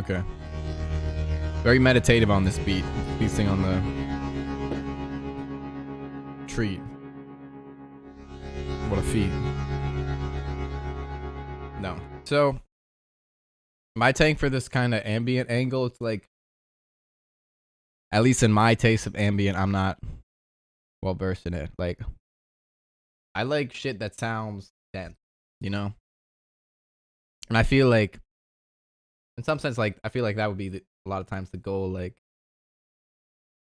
Okay. Very meditative on this beat. Feasting on the treat. What a feat. No. So, my take for this kind of ambient angle, it's like, at least in my taste of ambient, I'm not well versed in it. Like, I like shit that sounds dense, you know? And I feel like, in some sense, like, I feel like that would be a lot of times the goal, like,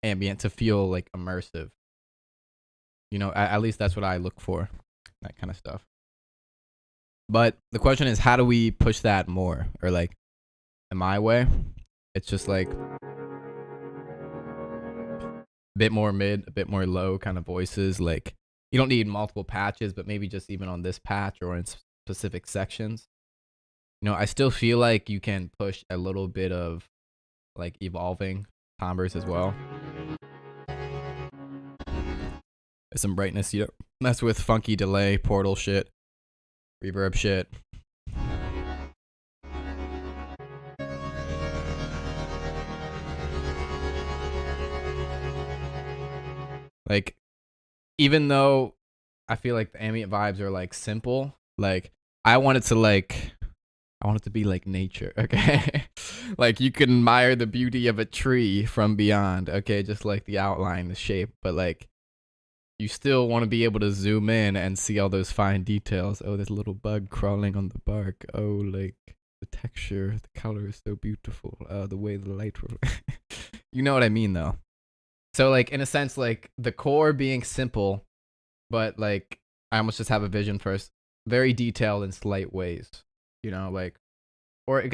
ambient to feel, like, immersive. You know, at least that's what I look for, that kind of stuff. But the question is, how do we push that more? Or, like, in my way, it's just, like, a bit more mid, a bit more low kind of voices. Like, you don't need multiple patches, but maybe just even on this patch or in specific sections. You know, I still feel like you can push a little bit of, like, evolving timbres as well. There's some brightness, you know, mess with funky delay, portal shit, reverb shit. Like, even though I feel like the ambient vibes are, like, simple, like, I want it to be like nature, okay? Like, you can admire the beauty of a tree from beyond, okay? Just like the outline, the shape, but, like, you still want to be able to zoom in and see all those fine details. Oh, there's a little bug crawling on the bark. Oh, like, the texture, the color is so beautiful. The way the light will... You know what I mean, though? So, like, in a sense, like, the core being simple, but, like, I almost just have a vision first. Very detailed in slight ways, you know, like, or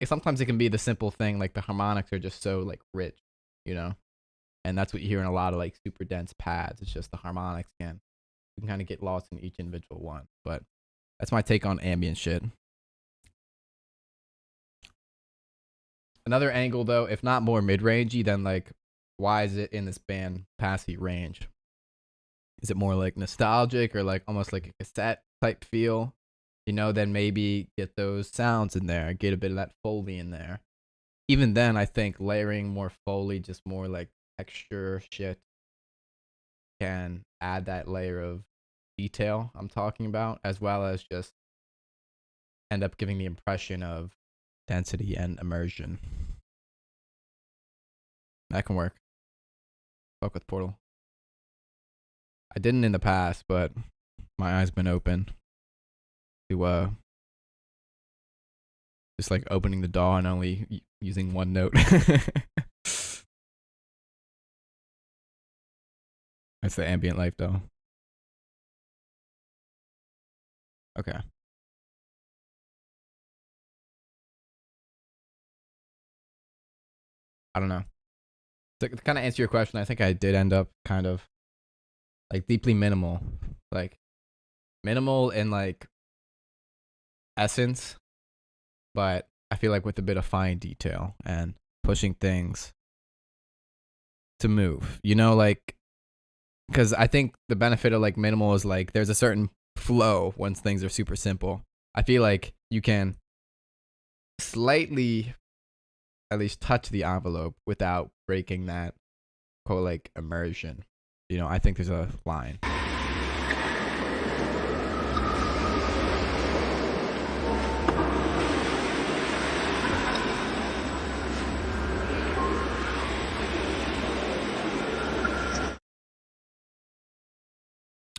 sometimes it can be the simple thing, like the harmonics are just so, like, rich, you know, and that's what you hear in a lot of, like, super dense pads. It's just the harmonics you can kind of get lost in each individual one. But that's my take on ambient shit. Another angle, though, if not more mid-rangey, then, like, why is it in this band passy range? Is it more like nostalgic or like almost like a cassette type feel? You know, then maybe get those sounds in there, get a bit of that Foley in there. Even then, I think layering more Foley, just more like texture shit, can add that layer of detail I'm talking about, as well as just end up giving the impression of density and immersion. That can work. Fuck with Portal. I didn't in the past, but my eyes been open to just like opening the DAW and only using one note. That's the ambient life, though. Okay. I don't know. To kind of answer your question, I think I did end up kind of like deeply minimal. Like minimal in like essence, but I feel like with a bit of fine detail and pushing things to move, you know, like, because I think the benefit of like minimal is like there's a certain flow once things are super simple. I feel like you can slightly at least touch the envelope without breaking that quote like immersion. You know, I think there's a line.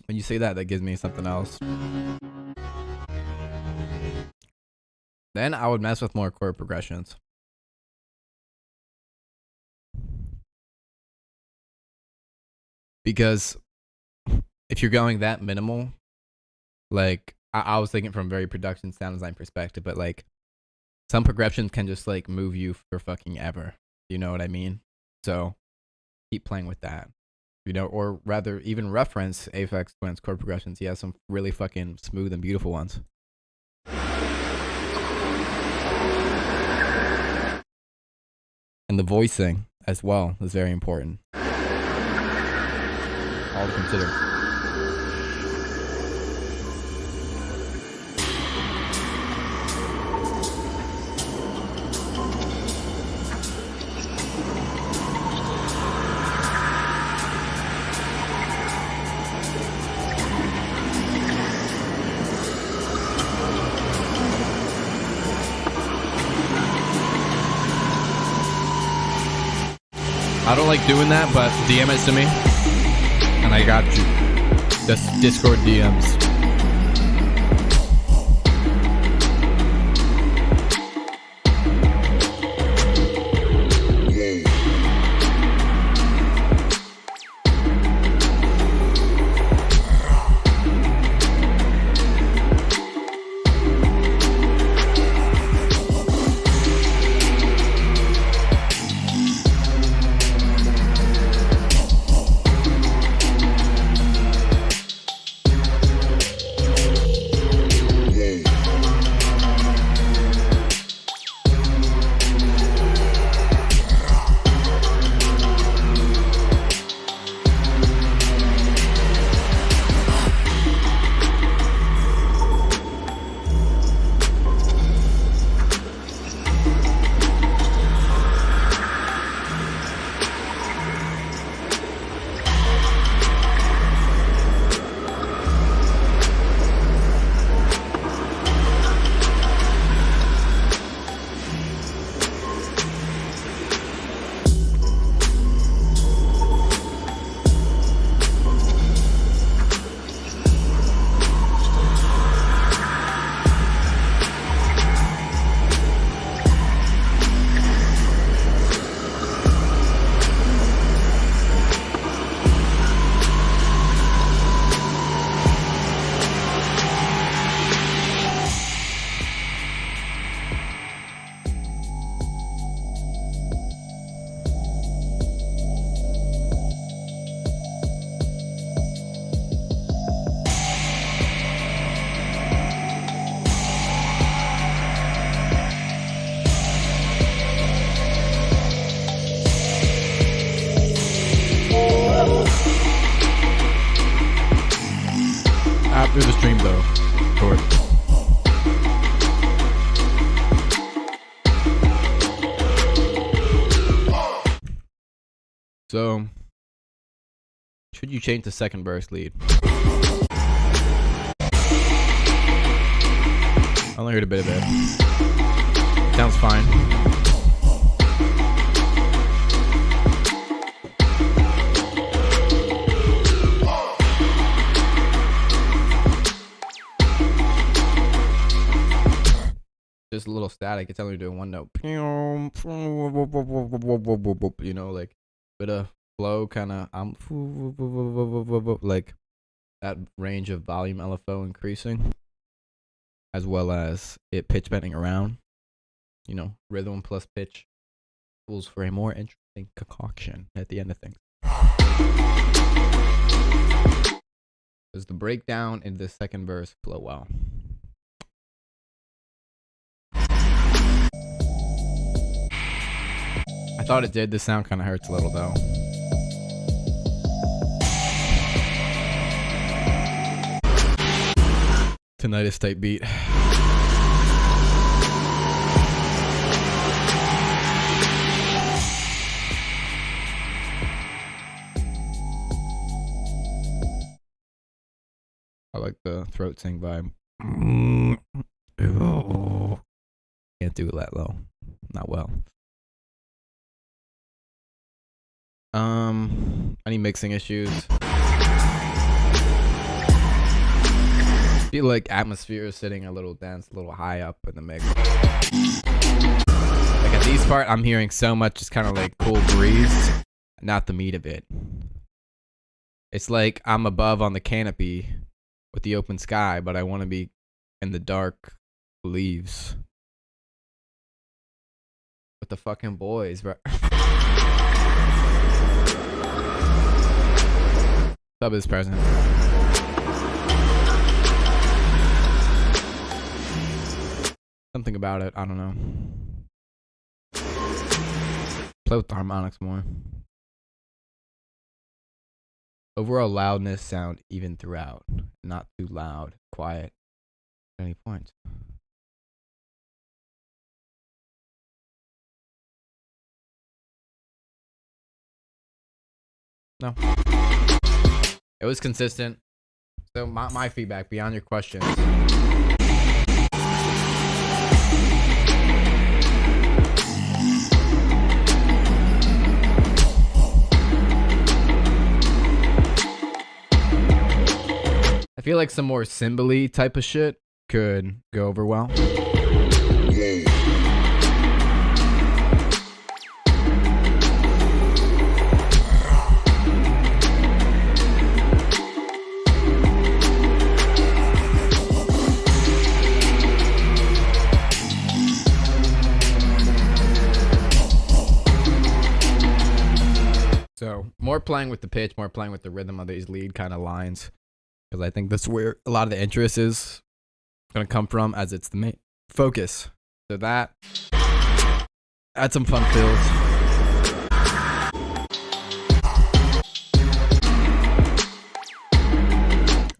When you say that, that gives me something else. Then I would mess with more chord progressions. Because if you're going that minimal, like I was thinking from a very production sound design perspective, but like some progressions can just like move you for fucking ever. You know what I mean? So keep playing with that. You know, or rather even reference Aphex Twin's chord progressions. He has some really fucking smooth and beautiful ones. And the voicing as well is very important. All to consider. I don't like doing that, but DM it to me, and I got you. That's Discord DMs. After the stream, though, Cord. So, should you change the second verse lead? I only heard a bit of it. Sounds fine. Just a little static. It's only doing one note. You know, like bit of flow, kind of. Like that range of volume LFO increasing, as well as it pitch bending around. You know, rhythm plus pitch equals for a more interesting concoction at the end of things. Does the breakdown in the second verse flow well? I thought it did. The sound kind of hurts a little though. Tinnitus type beat. I like the throat sing vibe. Can't do it that low. Not well. Any mixing issues? I feel like atmosphere is sitting a little dense, a little high up in the mix. Like at these part, I'm hearing so much just kind of like cool breeze, not the meat of it. It's like I'm above on the canopy with the open sky, but I want to be in the dark leaves with the fucking boys, bro. Sub is present. Something about it, I don't know. Play with the harmonics more. Overall loudness sound even throughout. Not too loud, quiet at any point. No. It was consistent. So my feedback beyond your questions. feel like some more cymbally type of shit could go over well. So more playing with the pitch, more playing with the rhythm of these lead kind of lines, because I think that's where a lot of the interest is going to come from, as it's the main focus. So that, add some fun fills.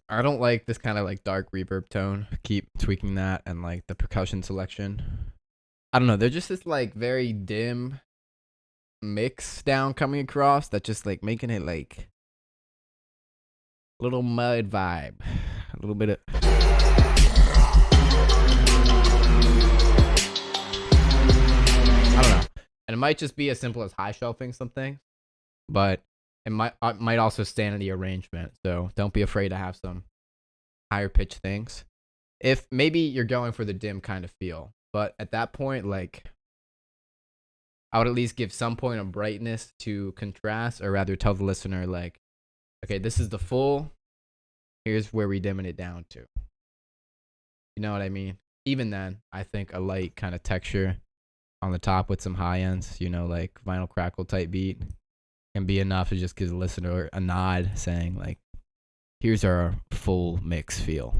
I don't like this kind of like dark reverb tone. Keep tweaking that, and like the percussion selection. I don't know. They're just this like very dim mix down coming across that just like making it like a little mud vibe, a little bit of I don't know. And it might just be as simple as high shelving something, but it might also stand in the arrangement. So don't be afraid to have some higher pitch things if maybe you're going for the dim kind of feel. But at that point, like, I would at least give some point of brightness to contrast, or rather tell the listener, like, okay, this is the full, here's where we dimming it down to. You know what I mean? Even then, I think a light kind of texture on the top with some high ends, you know, like vinyl crackle type beat, can be enough to just give the listener a nod saying, like, here's our full mix feel.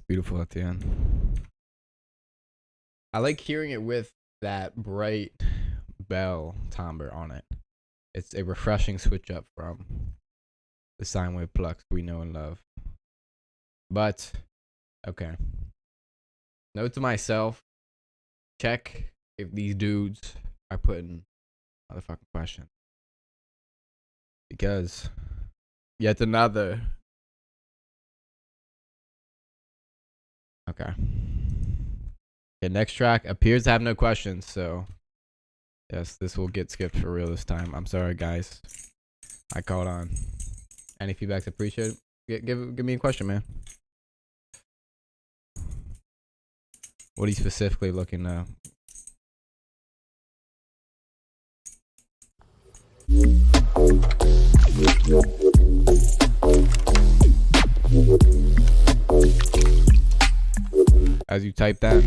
Beautiful at the end. I like hearing it with that bright bell timbre on it. It's a refreshing switch up from the sine wave plucks we know and love. But okay, note to myself: check if these dudes are putting motherfucking questions, because yet another. Okay. Okay, next track appears to have no questions, so yes, this will get skipped for real this time. I'm sorry, guys. I called on. Any feedback's appreciated. Give me a question, man. What are you specifically looking to? As you type that,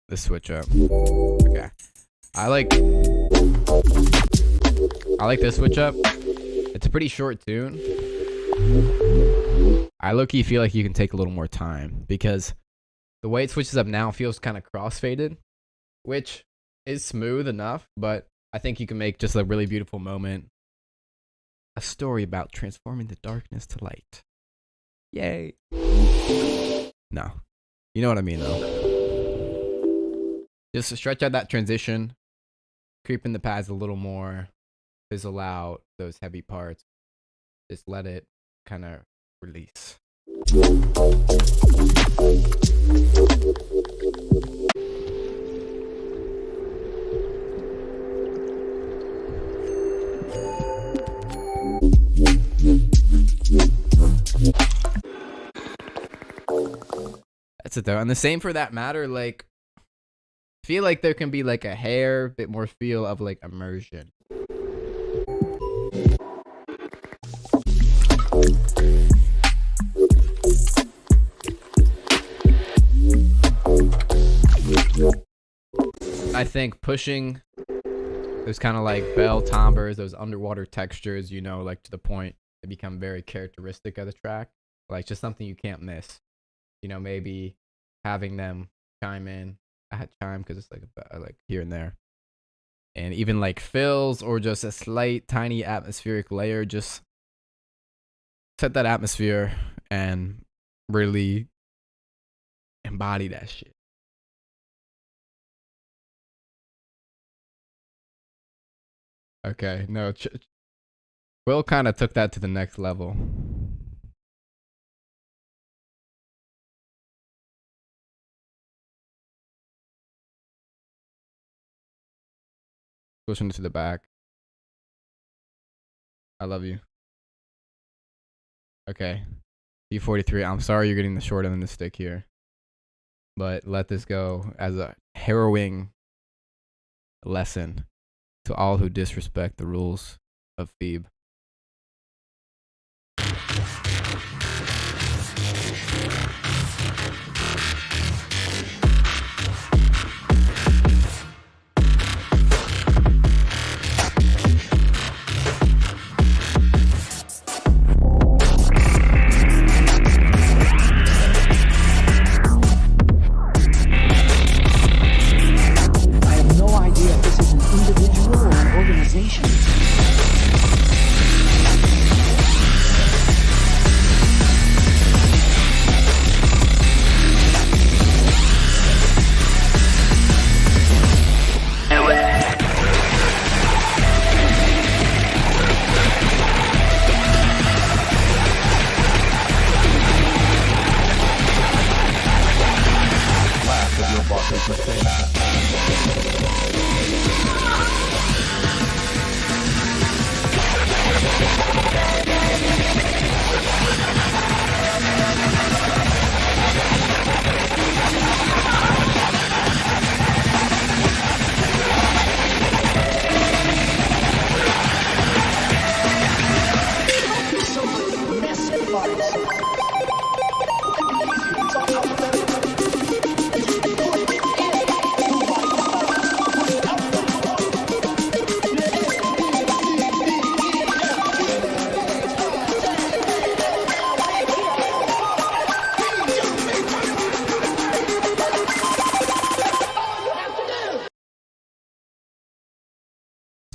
the switch up. Okay, I like I like this switch up. It's a pretty short tune. I low-key feel like you can take a little more time because the way it switches up now feels kind of crossfaded, which is smooth enough, but I think you can make just a really beautiful moment. A story about transforming the darkness to light. Yay. No. You know what I mean, though. Just to stretch out that transition, creep in the pads a little more, fizzle out those heavy parts. Just let it kind of release. That's it though. And the same for that matter, like feel like there can be like a hair bit more feel of like immersion. I think pushing those kind of like bell timbres, those underwater textures, you know, like to the point they become very characteristic of the track. Like just something you can't miss. You know, maybe having them chime in. I had chime because it's like here and there. And even like fills or just a slight tiny atmospheric layer, just set that atmosphere and really embody that shit. Okay, no, Will kind of took that to the next level. Pushing it to the back. I love you. Okay. E43, I'm sorry you're getting the short end of the stick here. But let this go as a harrowing lesson to all who disrespect the rules of Phoebe.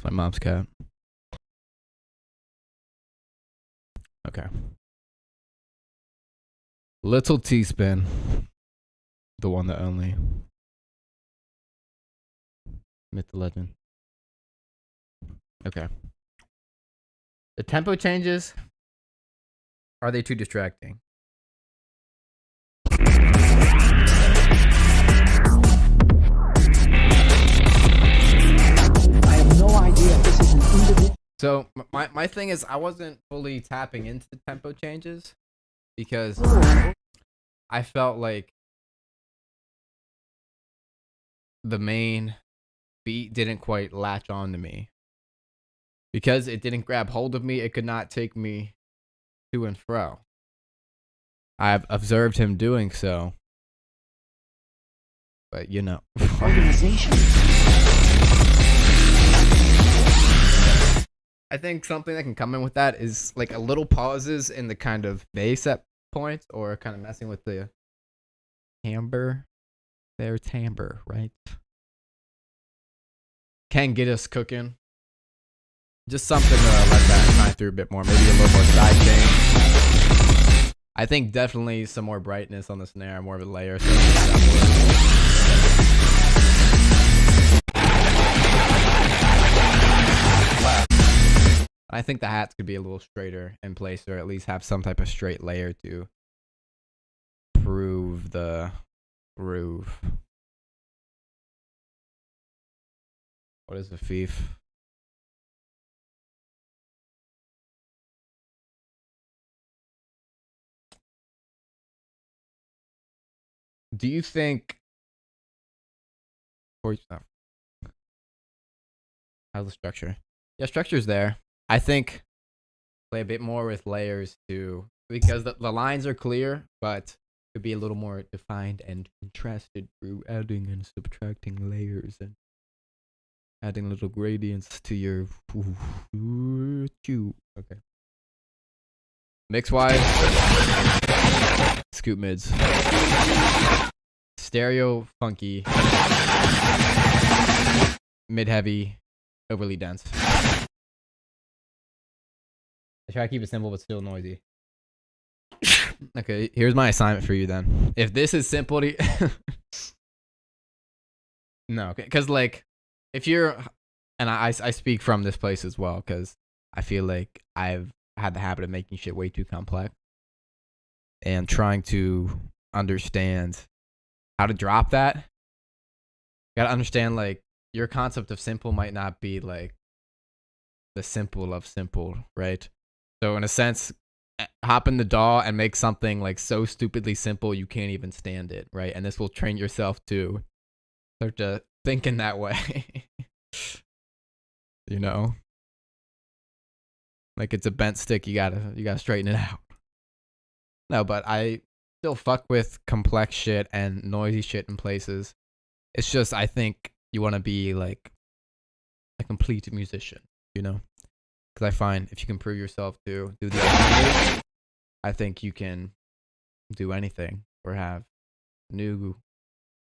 My mom's cat. Okay. Little T-Spin. The one, the only. Myth the legend. Okay. The tempo changes. Are they too distracting? So my thing is I wasn't fully tapping into the tempo changes because I felt like the main beat didn't quite latch on to me. Because it didn't grab hold of me, it could not take me to and fro. I've observed him doing so. But you know. Organization. I think something that can come in with that is like a little pauses in the kind of bass at points, or kind of messing with the timbre. Their timbre, right? Can get us cooking. Just something to let that shine through a bit more. Maybe a little more side change. I think definitely some more brightness on the snare, more of a layer. So I think the hats could be a little straighter in place, or at least have some type of straight layer to prove the groove. What is the fief? Do you think? How's the structure? Yeah, structure's there. I think play a bit more with layers too, because the lines are clear, but could be a little more defined and contrasted through adding and subtracting layers and adding little gradients to your. Okay. Mix wise, scoop mids, stereo funky, mid heavy, overly dense. I try to keep it simple but still noisy. Okay, here's my assignment for you then. If this is simple to no, because like if you're, and I speak from this place as well, because I feel like I've had the habit of making shit way too complex and trying to understand how to drop that. You gotta understand, like, your concept of simple might not be like the simple of simple, right? So in a sense, hop in the DAW and make something like so stupidly simple you can't even stand it, right? And this will train yourself to start to think in that way. You know? Like it's a bent stick, you gotta straighten it out. No, but I still fuck with complex shit and noisy shit in places. It's just I think you want to be like a complete musician, you know? Because I find if you can prove yourself to do the other, I think you can do anything or have new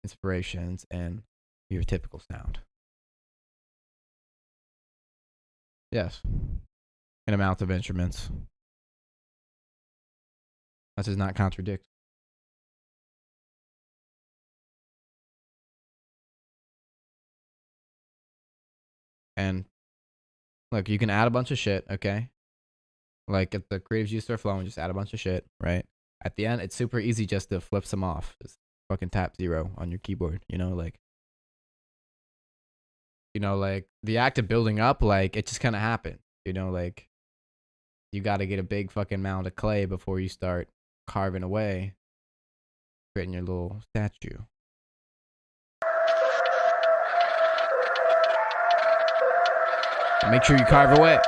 inspirations and your typical sound. Yes. An amount of instruments. That does not contradict. And look, you can add a bunch of shit, okay? Like if the creatives you start flowing, just add a bunch of shit, right? At the end, it's super easy just to flip some off. Just fucking tap 0 on your keyboard, you know, like the act of building up, like it just kind of happened, you know, like you got to get a big fucking mound of clay before you start carving away, creating your little statue. Make sure you carve away.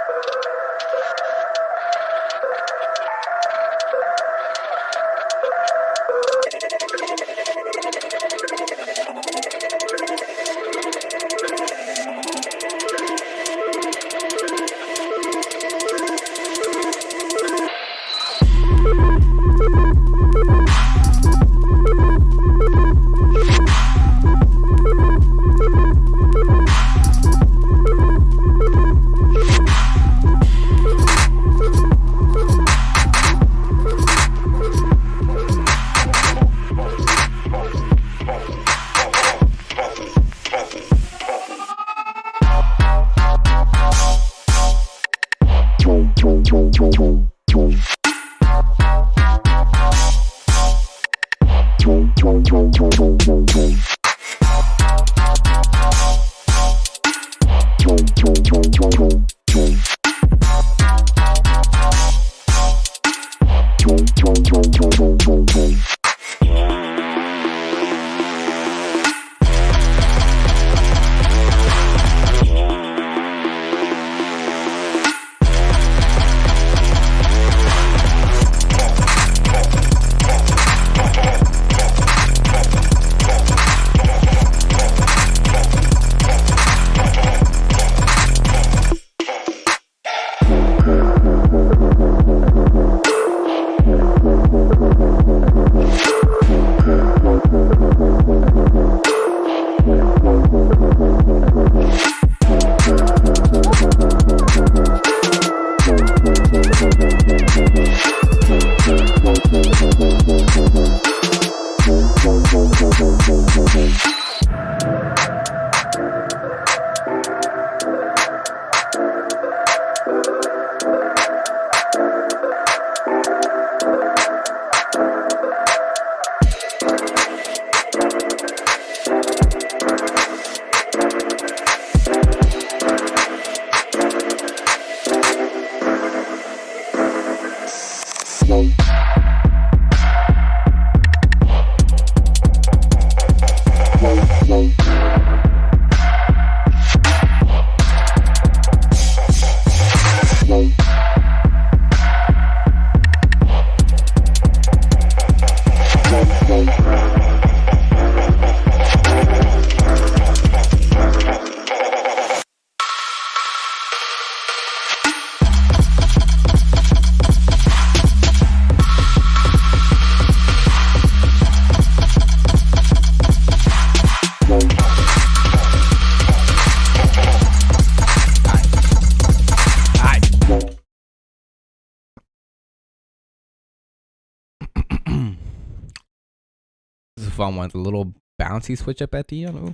fun one. The little bouncy switch up at the end. Ooh.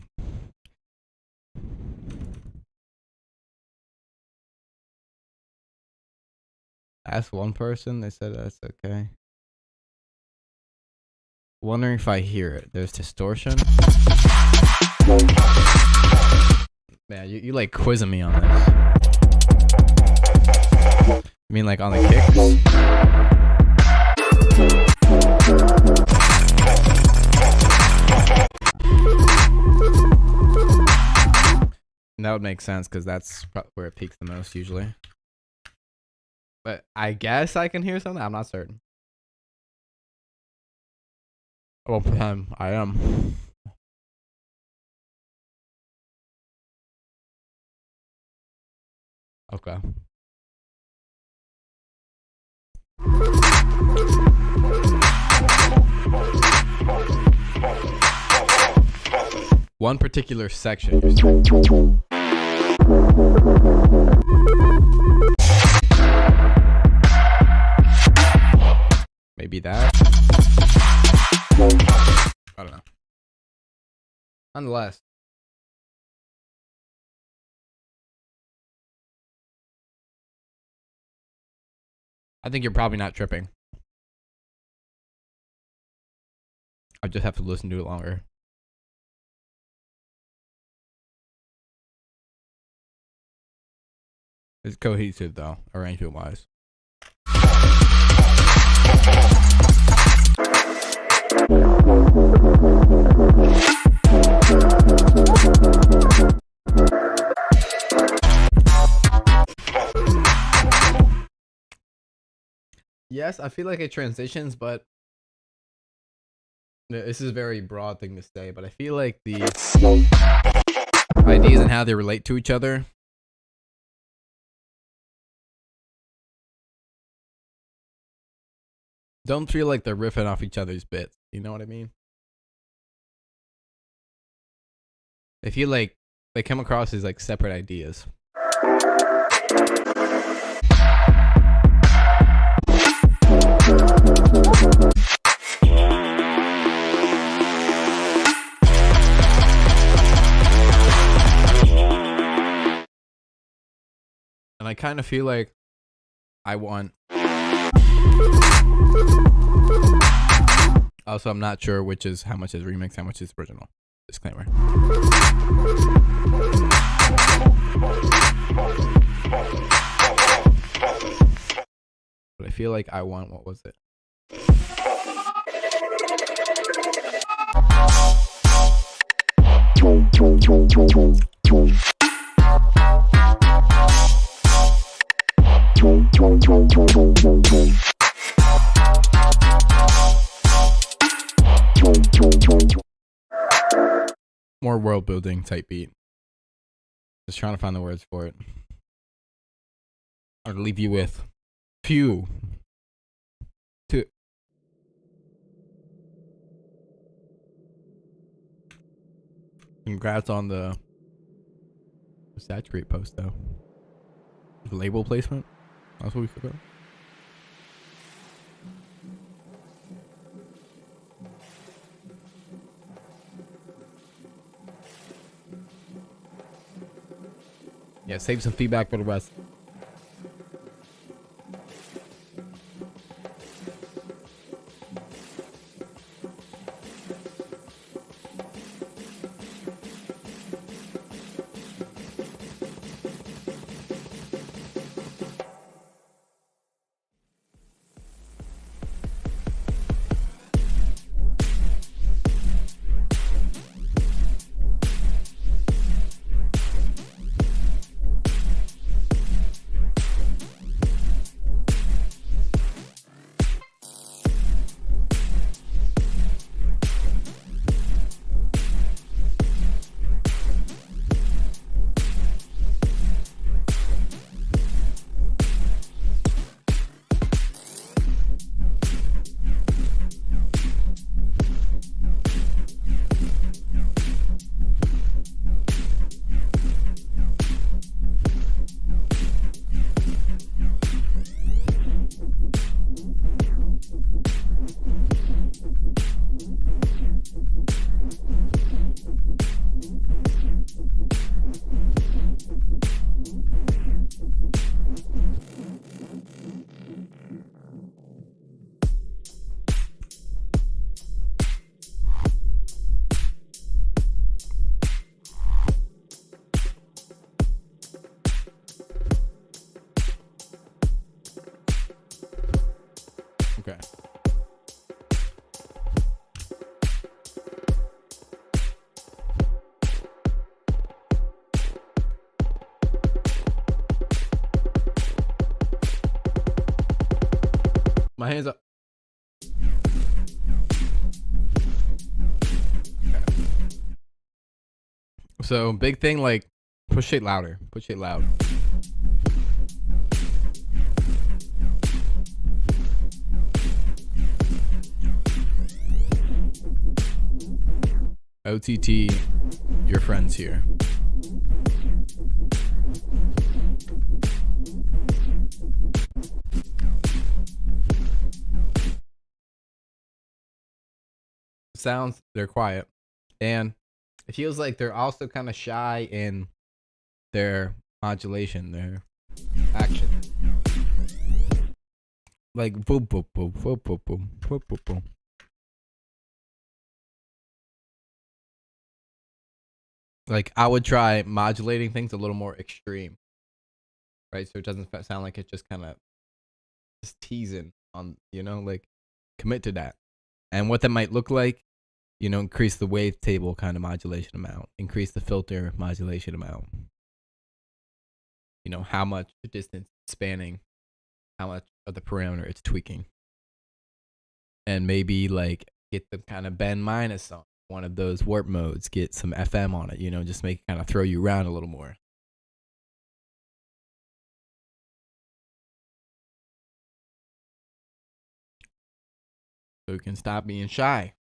Asked one person, they said that's okay. Wondering if I hear it. There's distortion. Man, you like quizzing me on this. You mean like on the kicks? That would make sense because that's where it peaks the most usually. But I guess I can hear something. I'm not certain. Well, I am. Okay. One particular section. Maybe that. I don't know. Nonetheless. I think you're probably not tripping. I just have to listen to it longer. It's cohesive though, arrangement wise. Yes, I feel like it transitions, but this is a very broad thing to say, but I feel like the ideas and how they relate to each other don't feel like they're riffing off each other's bits. You know what I mean? They feel like they come across as like separate ideas. And I kind of feel like I want. Also, I'm not sure which is how much is remix, how much is original. Disclaimer. But I feel like I want, what was it? More world building type beat. Just trying to find the words for it. I'll leave you with few. Two. Congrats on the saturate post though. The label placement. That's what we forgot. Yeah, save some feedback for the rest. My hands up. So big thing, like push it louder. Push it loud. OTT, your friends here. Sounds, they're quiet. And it feels like they're also kind of shy in their modulation, their action. Like boom, boom, boom, boom, boom, boom, boom, boom, boom. Like I would try modulating things a little more extreme, right? So it doesn't sound like it's just kind of just teasing on, you know, like commit to that. And what that might look like, you know, increase the wavetable kind of modulation amount, increase the filter modulation amount. You know, how much distance spanning, how much of the parameter it's tweaking. And maybe like get the kind of bend minus on one of those warp modes, get some FM on it, you know, just make it kind of throw you around a little more. So you can stop being shy.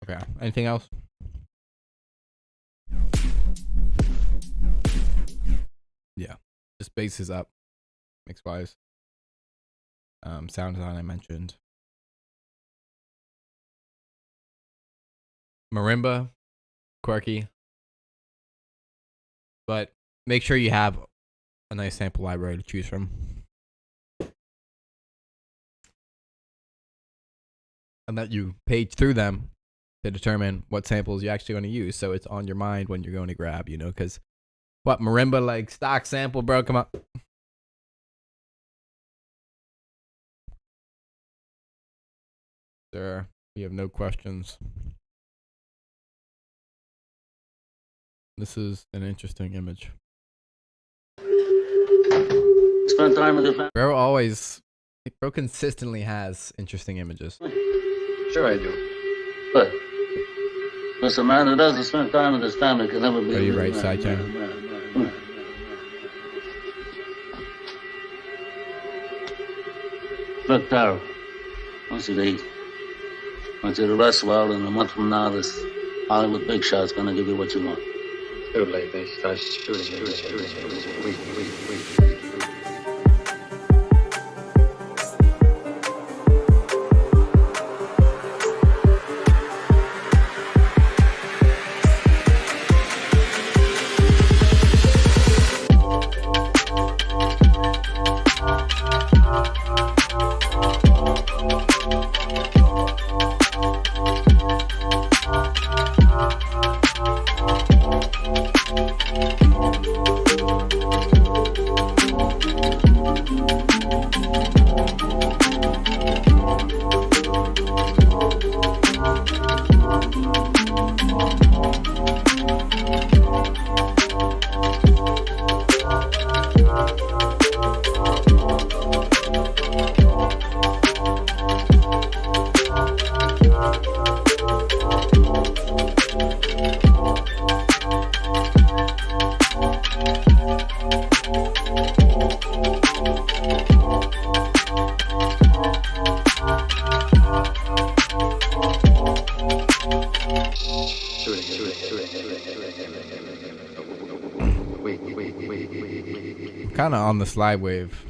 Okay. Anything else? Yeah. Just bass is up. Mix wise. Sound design I mentioned. Marimba, quirky. But make sure you have a nice sample library to choose from. And that you page through them to determine what samples you're actually going to use, so it's on your mind when you're going to grab, you know, because what, marimba, like stock sample, bro, come on. Sir, you have no questions. This is an interesting image. Spend time with your family. Bro consistently has interesting images. Sure I do. But a man who doesn't spend time with his family can never be. Are you right, side channel? Look, Taro, I want you to eat. I want you to rest well, and a month from now, this Hollywood big shot's gonna give you what you want. Too late, they start shooting. Wait. Kind of on the slide wave.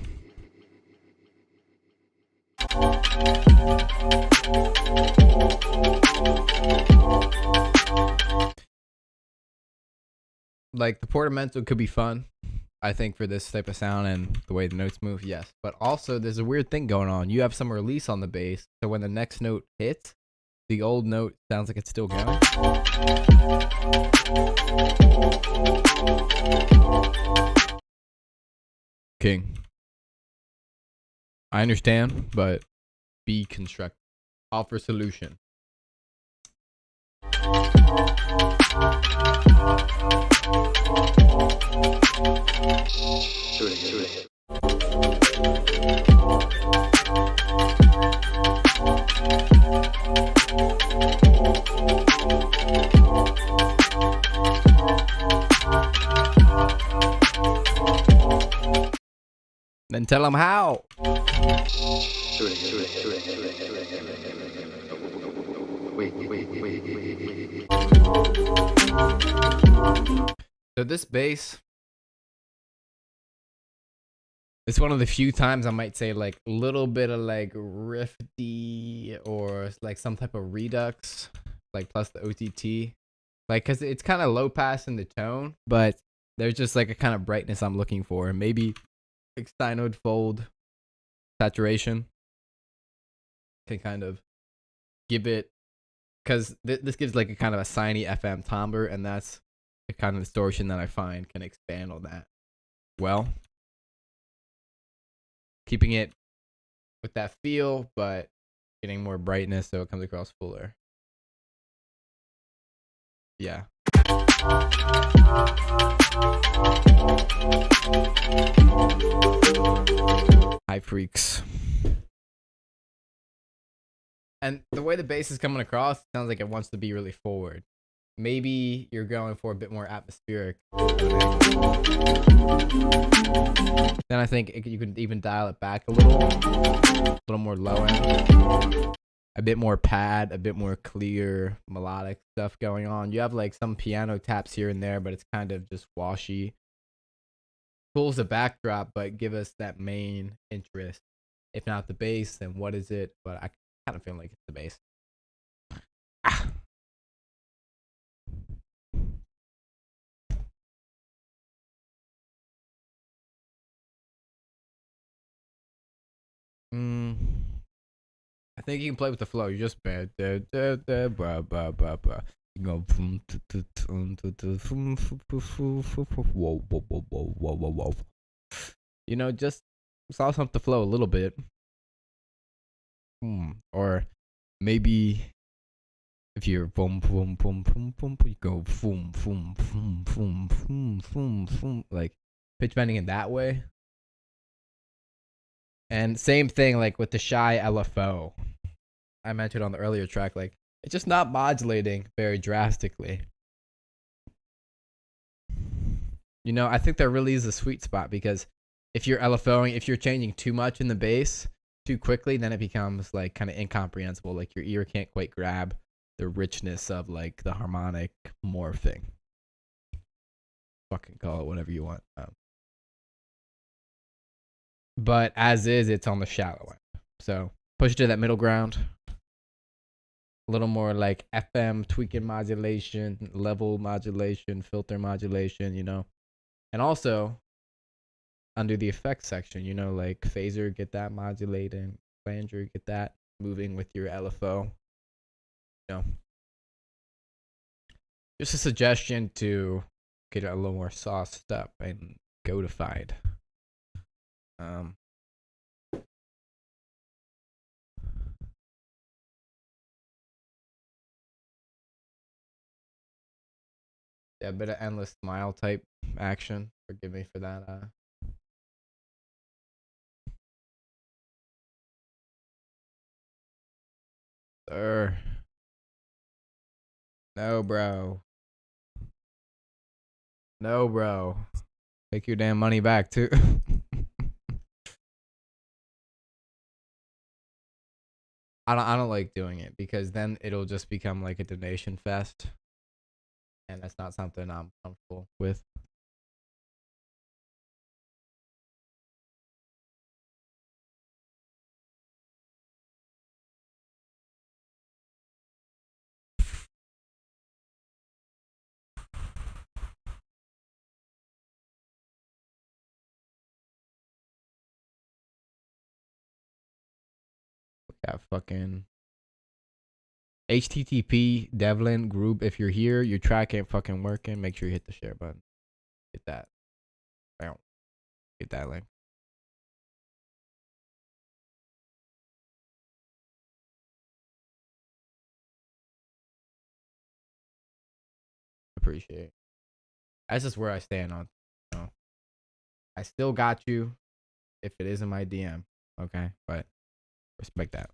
Like the portamento could be fun. I think for this type of sound and the way the notes move, yes. But also, there's a weird thing going on. You have some release on the bass, so when the next note hits, the old note sounds like it's still going. King. I understand, but be constructive. Offer solution. Then tell them how. So this bass, it's one of the few times I might say like a little bit of like rifty or like some type of redux, like plus the OTT, like because it's kind of low pass in the tone, but there's just like a kind of brightness I'm looking for. Maybe Steinode fold saturation can kind of give it, because this gives like a kind of a shiny FM timbre, and that's the kind of distortion that I find can expand on that well, keeping it with that feel but getting more brightness so it comes across fuller. Yeah. Hi freaks. And the way the bass is coming across, it sounds like it wants to be really forward. Maybe you're going for a bit more atmospheric. Then I think you could even dial it back a little more low end. A bit more pad, a bit more clear melodic stuff going on. You have like some piano taps here and there, but it's kind of just washy. Cool as a backdrop, but give us that main interest. If not the bass, then what is it? But I kind of feel like it's the bass. Ah. I think you can play with the flow. You just you go whoa. You know, just sauce up the flow a little bit. Or maybe if you're boom, you go boom, like pitch bending in that way. And same thing like with the shy LFO I mentioned on the earlier track, like it's just not modulating very drastically. You know, I think there really is a sweet spot, because if you're LFOing, if you're changing too much in the bass too quickly, then it becomes like kind of incomprehensible. Like your ear can't quite grab the richness of like the harmonic morphing. Fucking call it whatever you want. But as is, it's on the shallow end. So push it to that middle ground. A little more like FM tweaking modulation, level modulation, filter modulation, you know. And also under the effects section, you know, like phaser, get that modulating, flanger, get that moving with your LFO. You know. Just a suggestion to get it a little more sauced up and codified. Yeah, a bit of endless smile type action. Forgive me for that. Sir. No, bro. No, bro. Take your damn money back too. I don't like doing it, because then it'll just become like a donation fest, and that's not something I'm comfortable with. Got fucking HTTP Devlin group. If you're here, your track ain't fucking working. Make sure you hit the share button. Get that. Bam. Get that link. Appreciate it. That's just where I stand on. You know, I still got you if it isn't my DM. Okay, but respect that.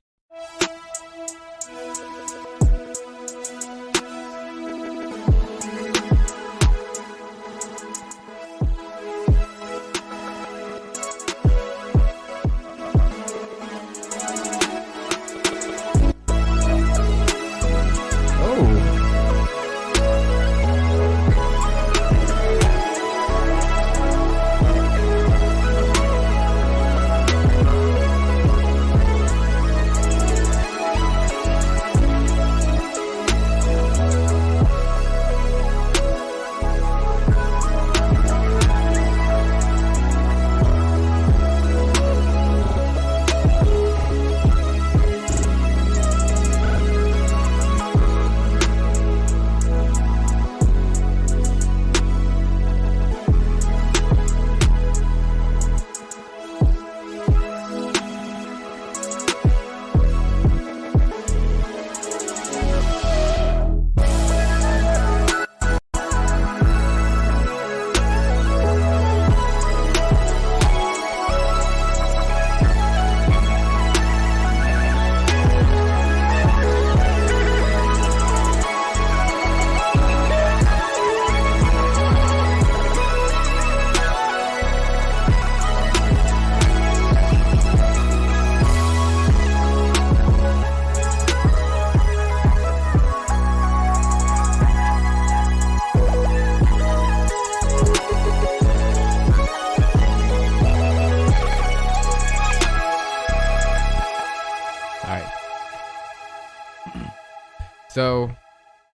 So,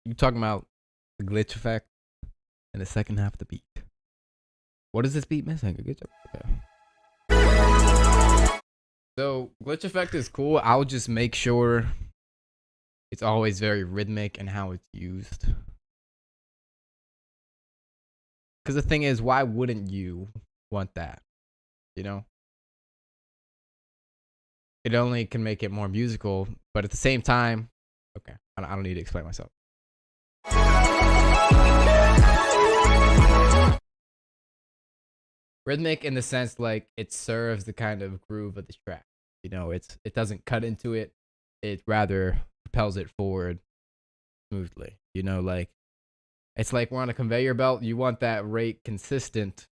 you talking about the glitch effect in the second half of the beat. What is this beat missing? Okay. So, glitch effect is cool. I'll just make sure it's always very rhythmic in how it's used. Because the thing is, why wouldn't you want that? You know? It only can make it more musical, but at the same time, okay, I don't need to explain myself. Rhythmic in the sense like it serves the kind of groove of the track. You know, it doesn't cut into it. It rather propels it forward smoothly. You know, like it's like we're on a conveyor belt. You want that rate consistent.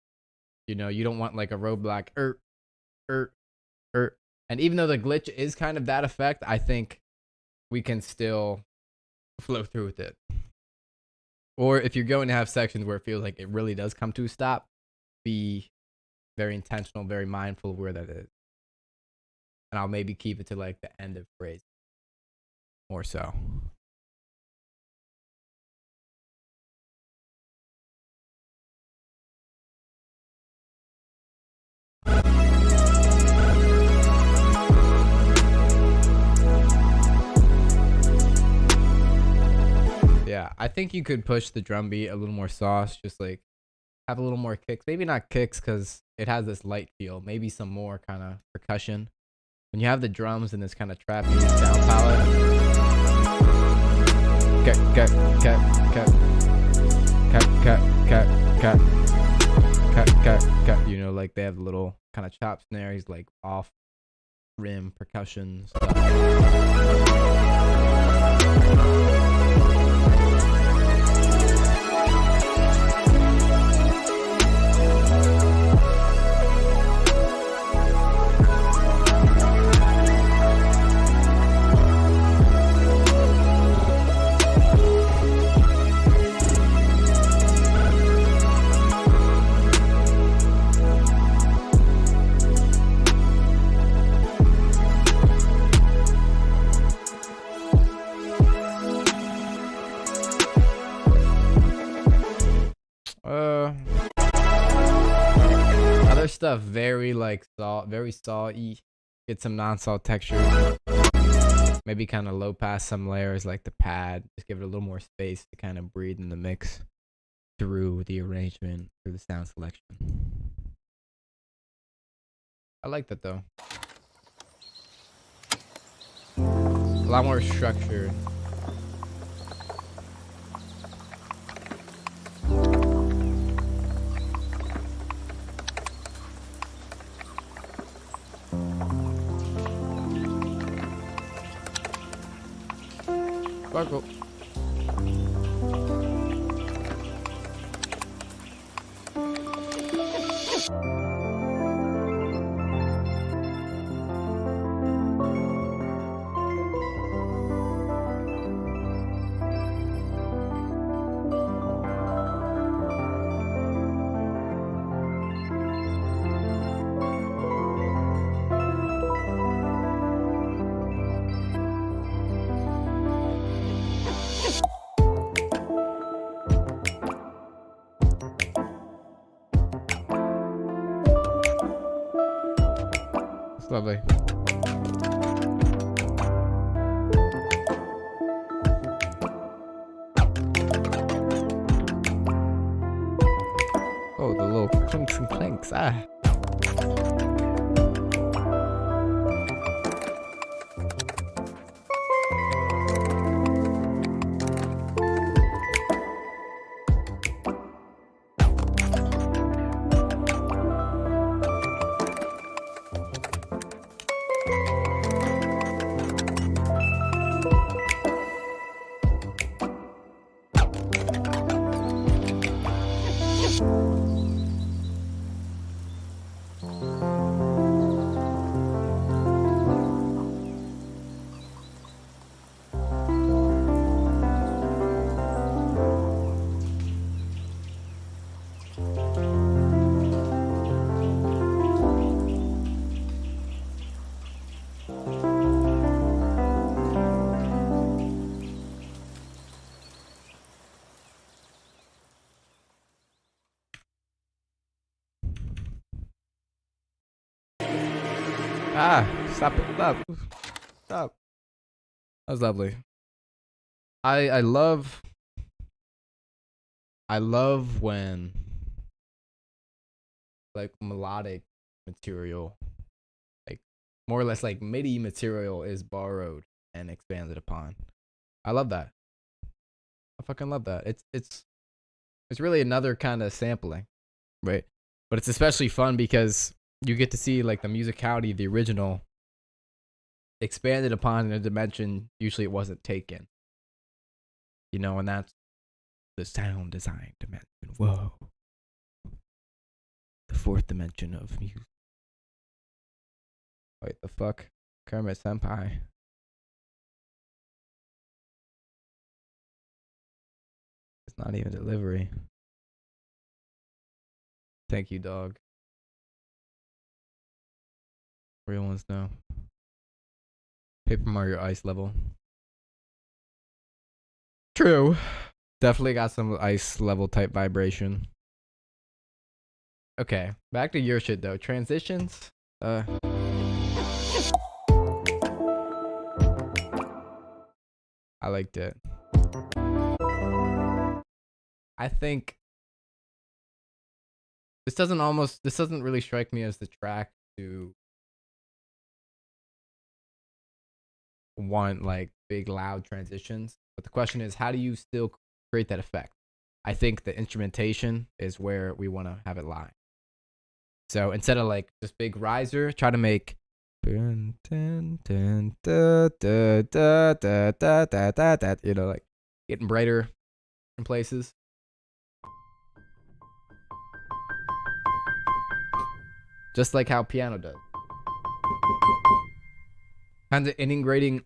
You know, you don't want like a roadblock. And even though the glitch is kind of that effect, I think we can still flow through with it. Or if you're going to have sections where it feels like it really does come to a stop, be very intentional, very mindful of where that is. And I'll maybe keep it to like the end of phrase more so. Yeah, I think you could push the drum beat a little more sauce, just like have a little more kicks. Maybe not kicks because it has this light feel. Maybe some more kind of percussion. When you have the drums and this kind of trappy sound palette. Cut. You know, like they have the little kind of chop snares, like off rim percussion stuff. Other stuff very like salt, very salty. Get some non-salt texture. Maybe kind of low pass some layers like the pad. Just give it a little more space to kind of breathe in the mix through the arrangement, through the sound selection. I like that though. A lot more structured. Sparkle. It's lovely. Oh, the little clinks and clanks. Ah. Ah, stop it. Stop. Stop. That was lovely. I love when like melodic material, like more or less like MIDI material, is borrowed and expanded upon. I love that. I fucking love that. It's really another kind of sampling, right? But it's especially fun because you get to see like the musicality of the original expanded upon in a dimension usually it wasn't taken. You know, and that's the sound design dimension. Whoa. The fourth dimension of music. Wait, the fuck? Kermit Senpai. It's not even delivery. Thank you, dog. Real ones know. Paper Mario Ice level. True. Definitely got some ice level type vibration. Okay, back to your shit though. Transitions. I liked it. I think this doesn't really strike me as the track to want like big loud transitions, but the question is, how do you still create that effect? I think the instrumentation is where we want to have it lie. So instead of like this big riser, try to make you know, like getting brighter in places. Just like how piano does. Kind of integrating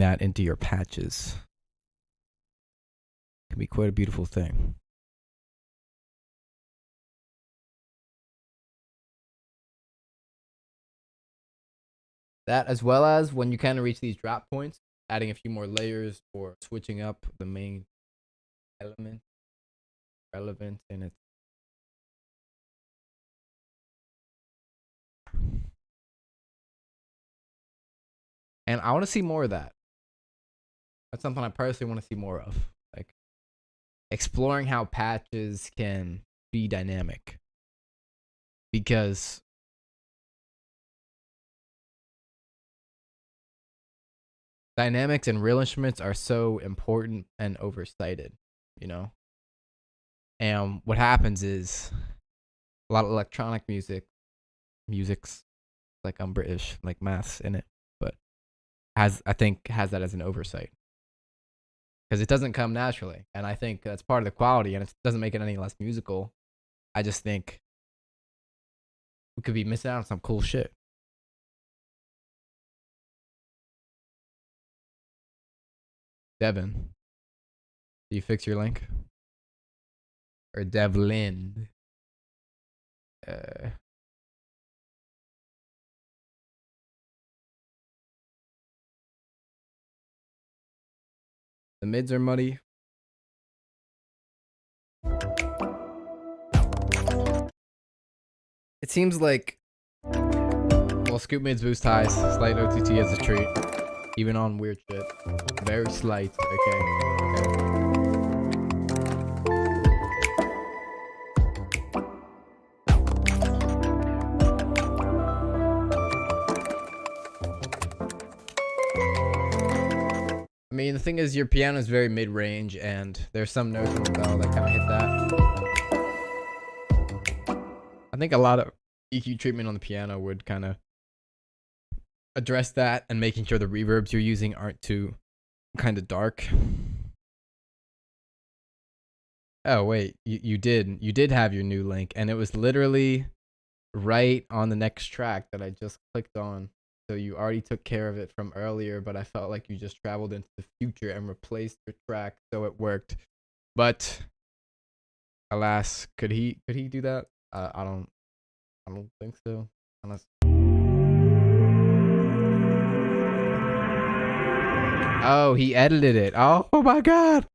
that into your patches can be quite a beautiful thing. That, as well as when you kind of reach these drop points, adding a few more layers or switching up the main element relevant in its And I want to see more of that. That's something I personally want to see more of. Like, exploring how patches can be dynamic. Because dynamics and real instruments are so important and oversighted, you know? And what happens is a lot of electronic music's like I'm British, like maths in it, but I think has that as an oversight. Because it doesn't come naturally. And I think that's part of the quality, and it doesn't make it any less musical. I just think we could be missing out on some cool shit. Devin, do you fix your link? Or Devlin? The mids are muddy. It seems like, well, scoop mids boost highs, slight OTT as a treat, even on weird shit. Very slight, okay. I mean, the thing is, your piano is very mid-range, and there's some notes in the bell that kind of hit that. I think a lot of EQ treatment on the piano would kind of address that, and making sure the reverbs you're using aren't too kind of dark. Oh wait, you did have your new link, and it was literally right on the next track that I just clicked on. So you already took care of it from earlier, but I felt like you just traveled into the future and replaced your track, so it worked. But alas, could he do that? I don't think so. Unless. Oh, he edited it. Oh my god.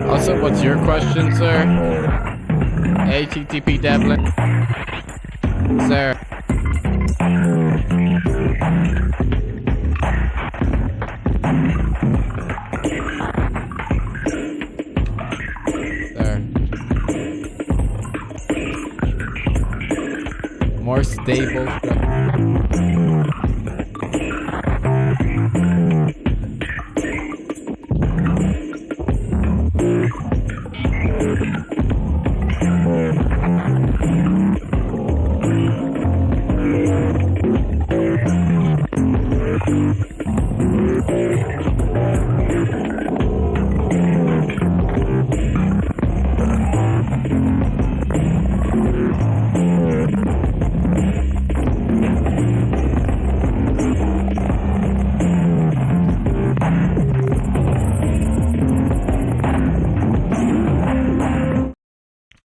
Also, what's your question, sir? HTTP Devlin. Sir. Sir. More stable.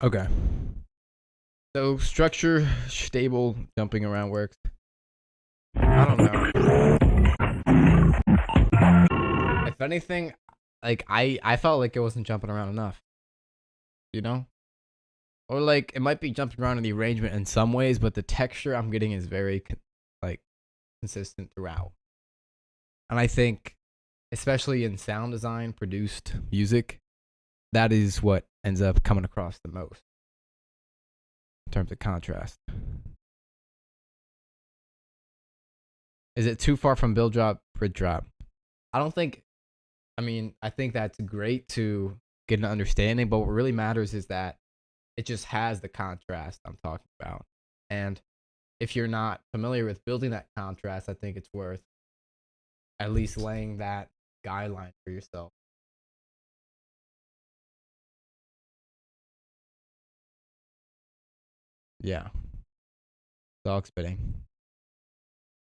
Okay. So structure, stable, jumping around works. I don't know. If anything, like I felt like it wasn't jumping around enough. You know? Or like it might be jumping around in the arrangement in some ways, but the texture I'm getting is very like consistent throughout. And I think, especially in sound design, produced music, that is what ends up coming across the most in terms of contrast. Is it too far from build drop, bridge drop? I don't think. I mean, I think that's great to get an understanding, but what really matters is that it just has the contrast I'm talking about. And if you're not familiar with building that contrast, I think it's worth at least laying that guideline for yourself. Yeah. Dog spitting.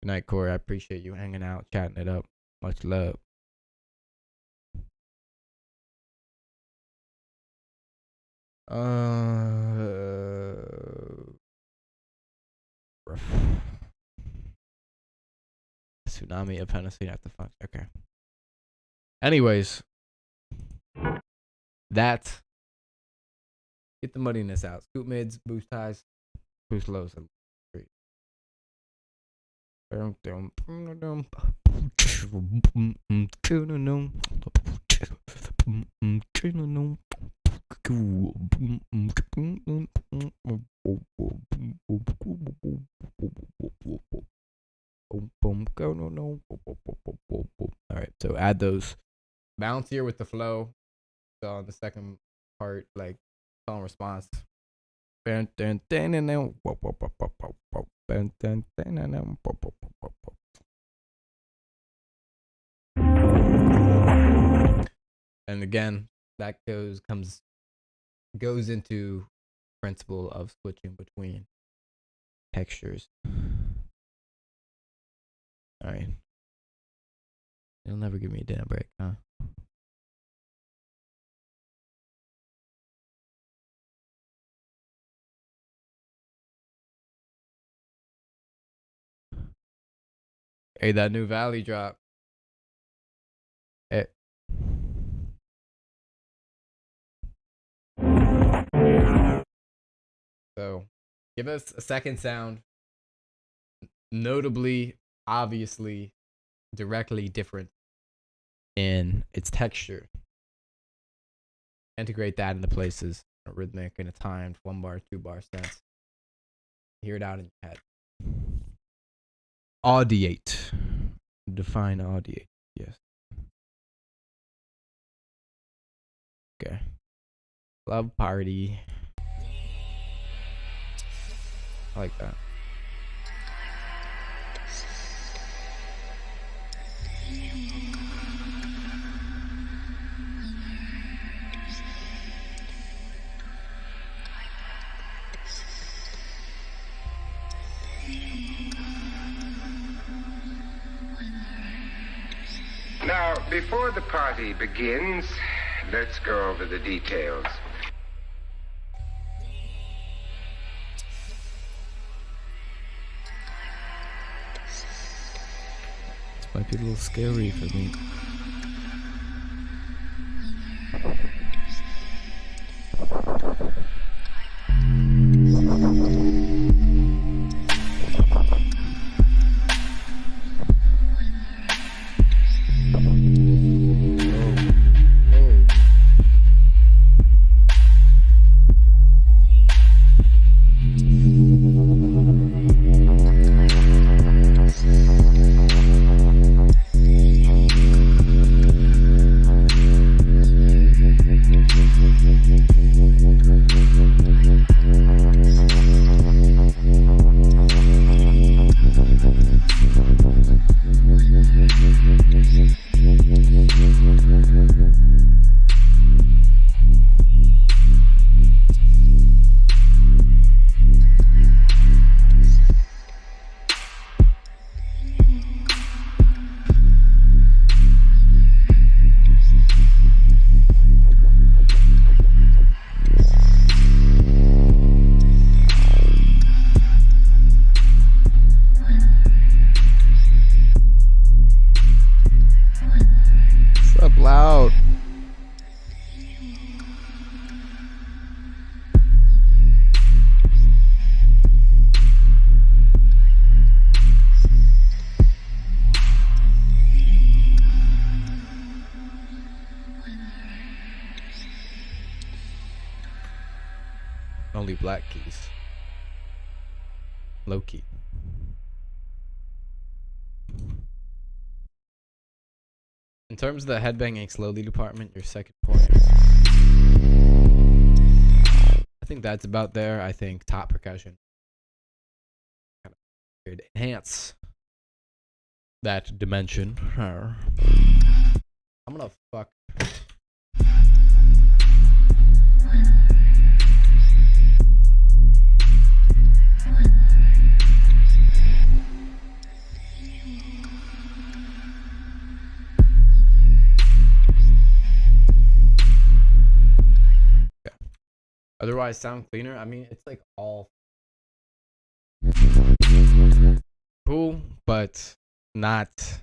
Good night, Corey. I appreciate you hanging out, chatting it up. Much love. Tsunami of Hennessy at the fun. Okay. Anyways, that. Get the muddiness out. Scoop mids, boost highs, boost lows. Alright, so add those. Bouncier with the flow. So on the second part, like song response. And again, that goes into principle of switching between textures. All right. You'll never give me a damn break, huh? Hey, that new Valley drop. Hey. So, give us a second sound. Notably, obviously, directly different in its texture. Integrate that into places, a rhythmic in a timed 1-bar, 2-bar sense. Hear it out in your head. Audiate. Define audiate. Yes. Okay. Love party. I like that. Now, before the party begins, let's go over the details. This might be a little scary for me. Only black keys. Low key. In terms of the headbanging slowly department, your second point, I think that's about there. I think top percussion kind of could enhance that dimension. I'm gonna fuck. Otherwise, sound cleaner. I mean, it's like all cool, but not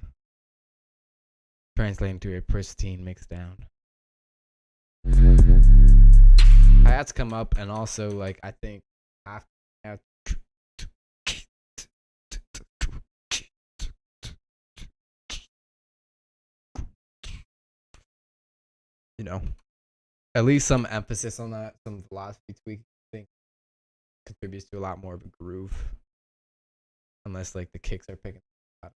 translating to a pristine mix down. Hi-hats come up, and also, like, I think after you know, at least some emphasis on that, some velocity tweak, I think contributes to a lot more of a groove. Unless like the kicks are picking up.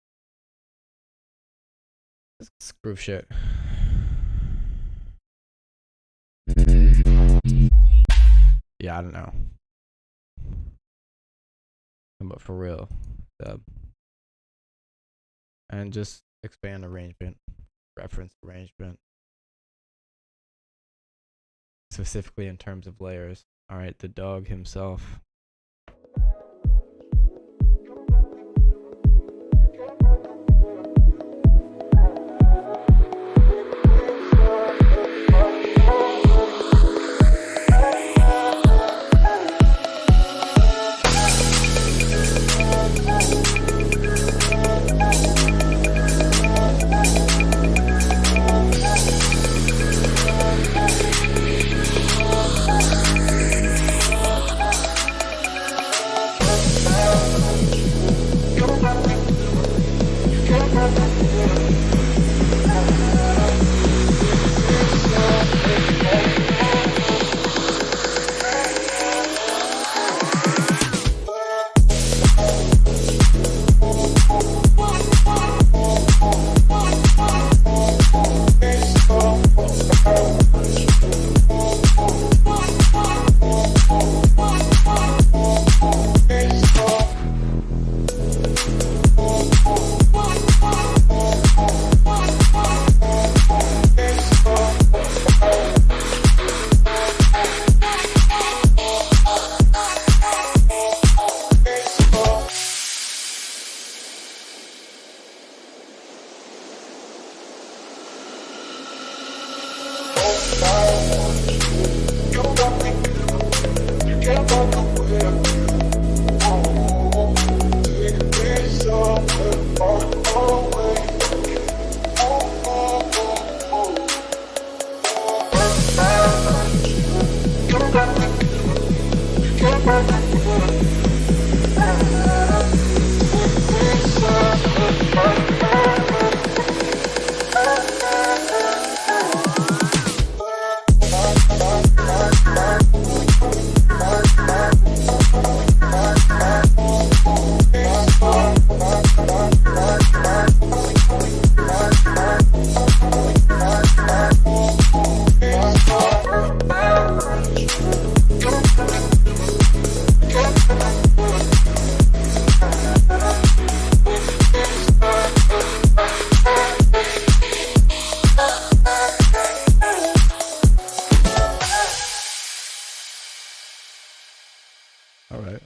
Just groove shit. Yeah, I don't know. But for real, and just expand arrangement, reference arrangement. Specifically in terms of layers. Alright, the dog himself.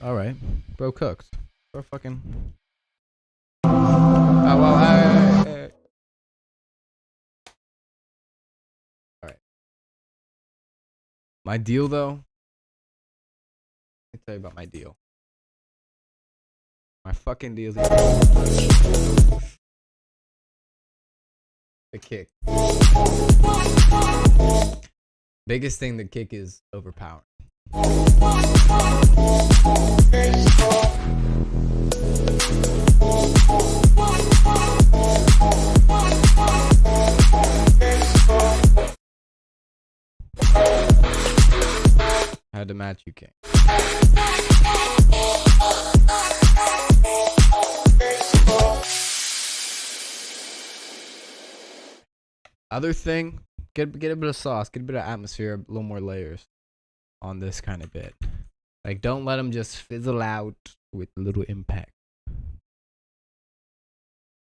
Alright. Bro cooks. Bro fucking. Oh, well, Alright. My deal, though. Let me tell you about my deal. My fucking deal is the kick. Biggest thing, the kick is overpowering. I had to match you, King. Other thing, get a bit of sauce, get a bit of atmosphere, a little more layers on this kind of bit. Like, don't let them just fizzle out with little impact.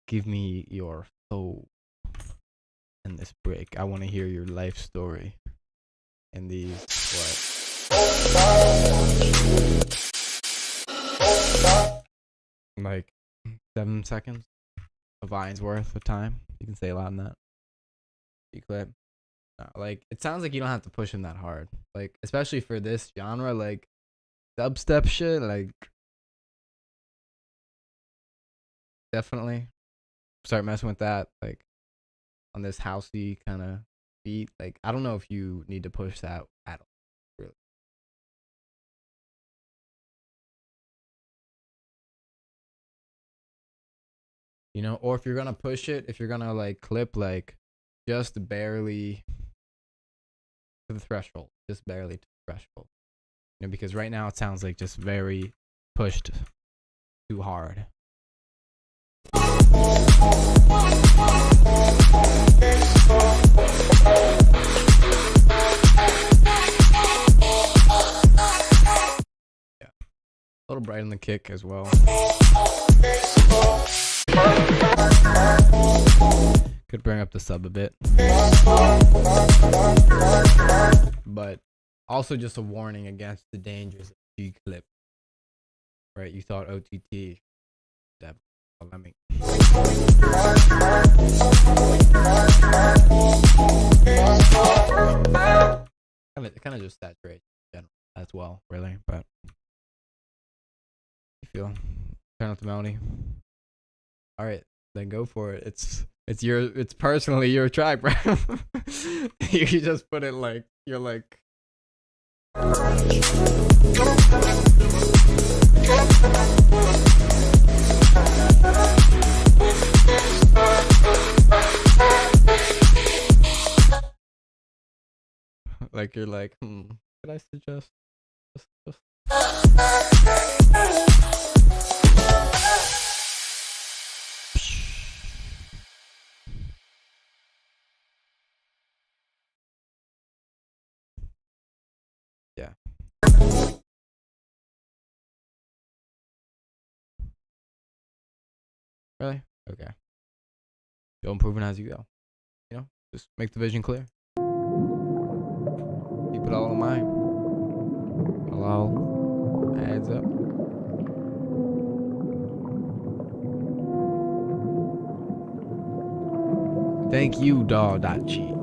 Give me your soul in this break. I want to hear your life story in these, like 7 seconds, a vine's worth of time. You can say a lot in that. Clip. No, like, it sounds like you don't have to push him that hard. Like, especially for this genre, like dubstep shit, like definitely start messing with that, like on this housey kind of beat. Like, I don't know if you need to push that at all, really. You know, or if you're gonna push it, if you're gonna like clip, like just barely to the threshold, just barely to the threshold. You know, because right now it sounds like just very pushed too hard. Yeah, a little bright on the kick as well. Could bring up the sub a bit, but also just a warning against the dangers of G-clip. Right, you thought OTT. That, I mean, kind of just saturates in general as well, really. But you feel, turn up the melody. All right, then go for it. It's personally your track, bro. You just put it like you're like. Like you're like, could I suggest? Yeah. Really? Okay. You'll improving as you go. You know, just make the vision clear. Keep it all in mind. Hello. Adds up. Thank you, Dachi.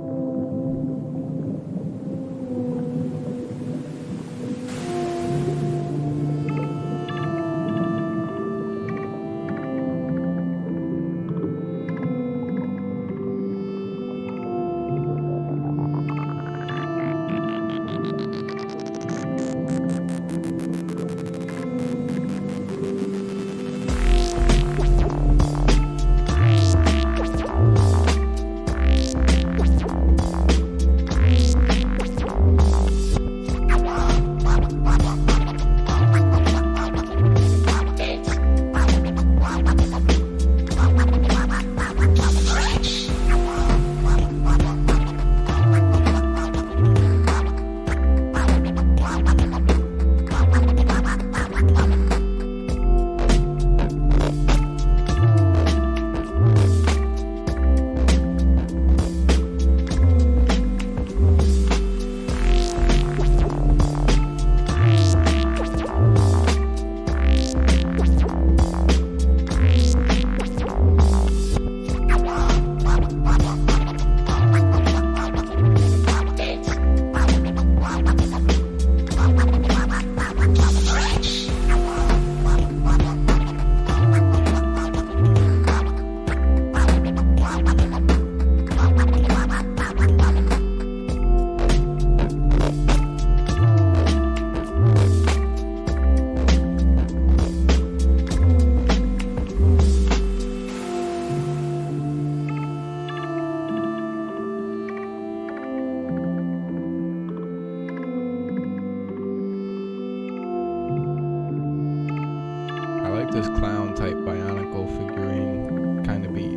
this clown type bionicle figurine kind of beat.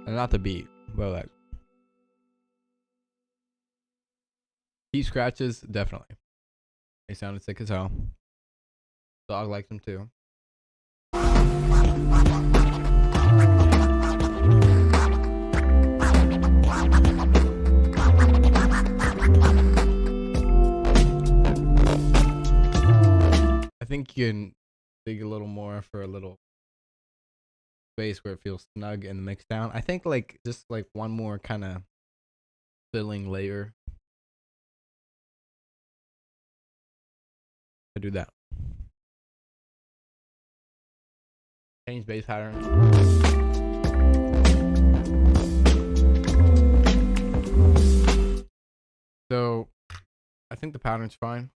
And not the beat, but like deep scratches, definitely. They sounded sick as hell. Dog liked them too. I think you can dig a little more for a little space where it feels snug in the mix down. I think like just like one more kind of filling layer. I do that. Change bass pattern. So I think the pattern's fine.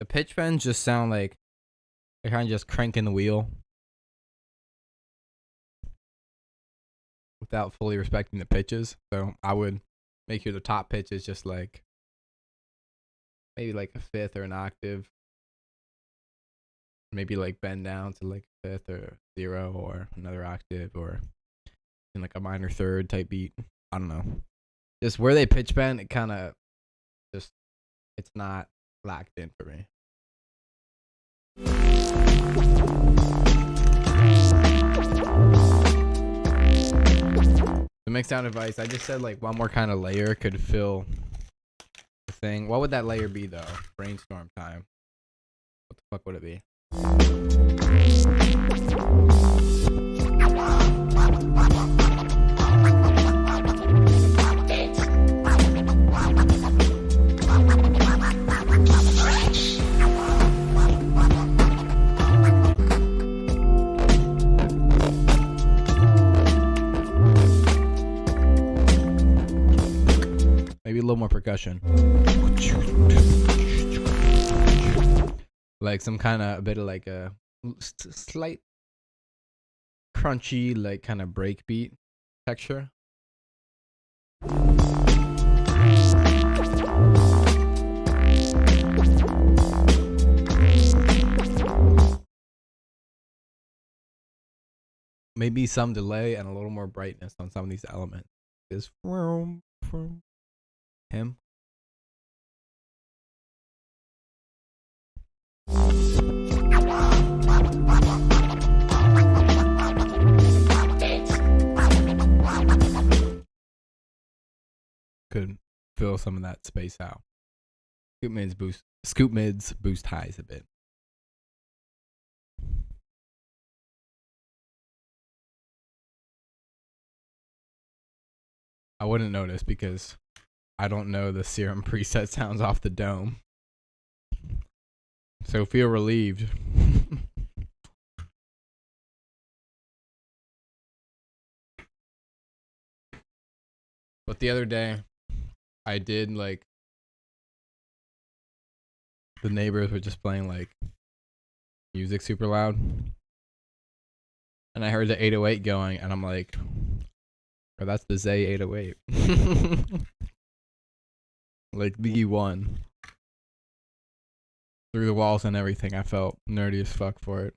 The pitch bends just sound like they're kind of just cranking the wheel without fully respecting the pitches. So I would make sure the top pitch is just like maybe like a fifth or an octave. Maybe like bend down to like a fifth or 0 or another octave or in like a minor third type beat. I don't know. Just where they pitch bend, it kind of just, it's not locked in for me. The mix down advice, I just said like one more kind of layer could fill the thing. What would that layer be though? Brainstorm time. What the fuck would it be? Maybe a little more percussion. Like some kind of a bit of like a slight crunchy, like kind of break beat texture. Maybe some delay and a little more brightness on some of these elements. Is from him. Could fill some of that space out. Scoop mids boost highs a bit. I wouldn't notice because I don't know the Serum preset sounds off the dome. So feel relieved. But the other day, I did like, the neighbors were just playing like music super loud. And I heard the 808 going and I'm like, oh, that's the Zay 808. Like the one. Through the walls and everything, I felt nerdy as fuck for it.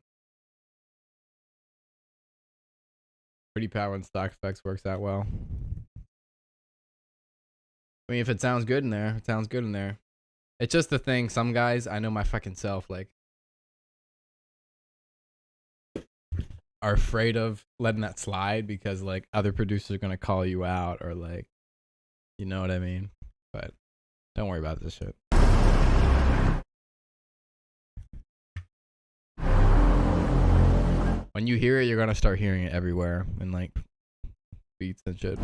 Pretty power and stock effects works out well. I mean, if it sounds good in there, it sounds good in there. It's just the thing, some guys, I know my fucking self, like, are afraid of letting that slide because, like, other producers are gonna call you out or, like, you know what I mean? But don't worry about this shit. When you hear it, you're gonna start hearing it everywhere in, like, beats and shit.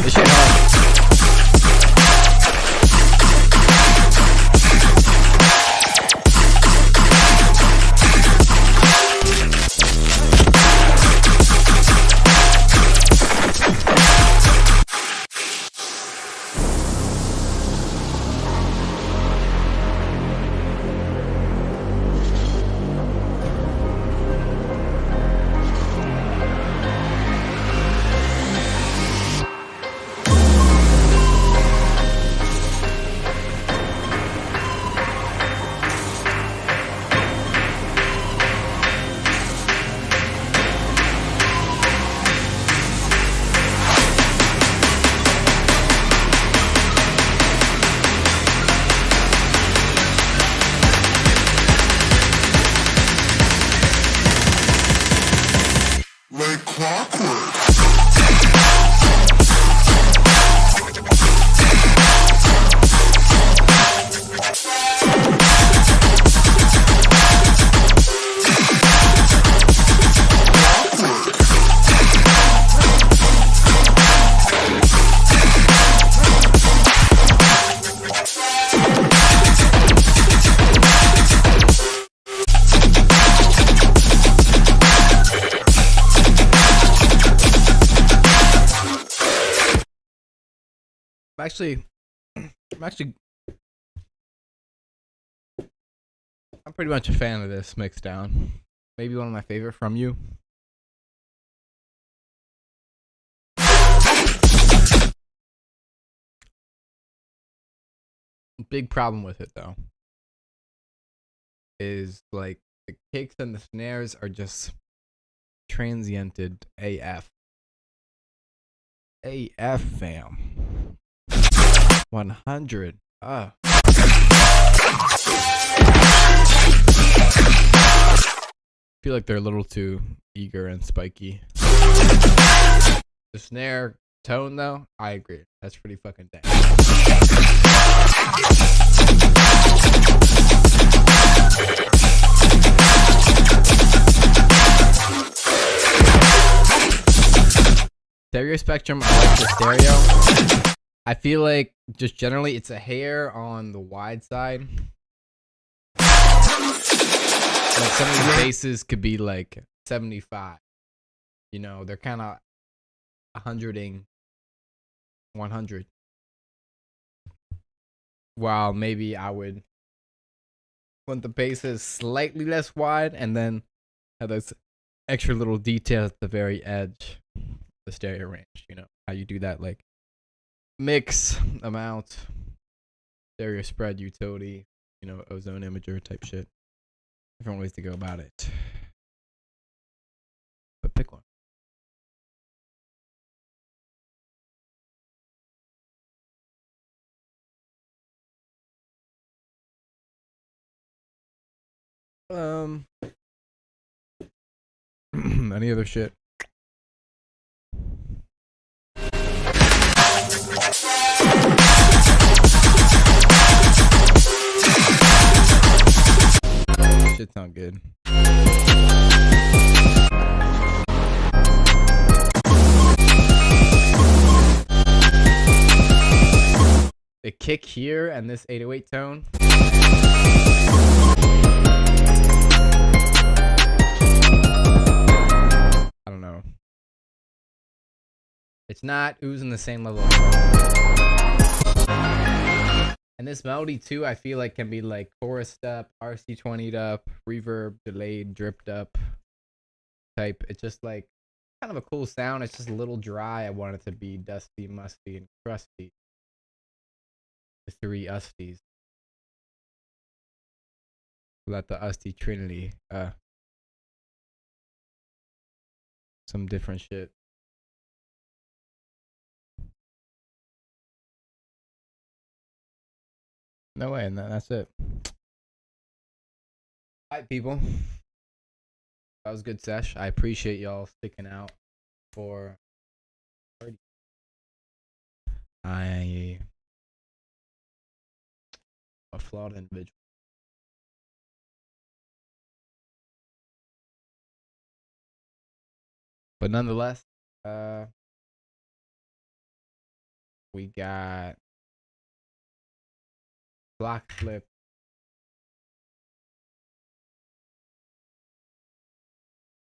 This shit hard. I'm pretty much a fan of this mix down. Maybe one of my favorite from you. Big problem with it though is like the kicks and the snares are just transiented AF. AF fam. 100. Feel like they're a little too eager and spiky. The snare tone though, I agree. That's pretty fucking dang. Stereo spectrum, I like the stereo. I feel like just generally it's a hair on the wide side. Like some of the basses could be like 75. You know, they're kind of 100ing 100. While maybe I would want the basses slightly less wide and then have those extra little details at the very edge of the stereo range. You know, how you do that like mix amount, stereo spread utility, you know, ozone imager type shit. Different ways to go about it. But pick one. Any other shit? Shit sound good. The kick here and this 808 tone. I don't know. It's not oozing the same level of and this melody too, I feel like can be like chorused up, RC20'd up, reverb, delayed, dripped up type. It's just like kind of a cool sound. It's just a little dry. I want it to be dusty, musty, and crusty. The three usties. Let the Usty Trinity. Some different shit. No way, and that's it. Alright, people. That was a good sesh. I appreciate y'all sticking out for. I a flawed individual. But nonetheless, we got block flip.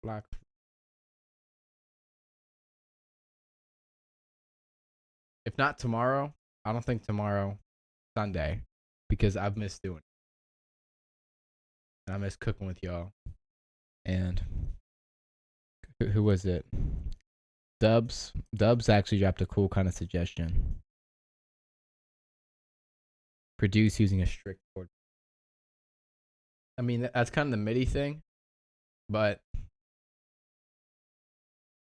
Block. If not tomorrow, I don't think tomorrow, Sunday, because I've missed doing it. And I miss cooking with y'all. And who was it? Dubs actually dropped a cool kind of suggestion. Produce using a strict chord. I mean, that's kind of the MIDI thing, but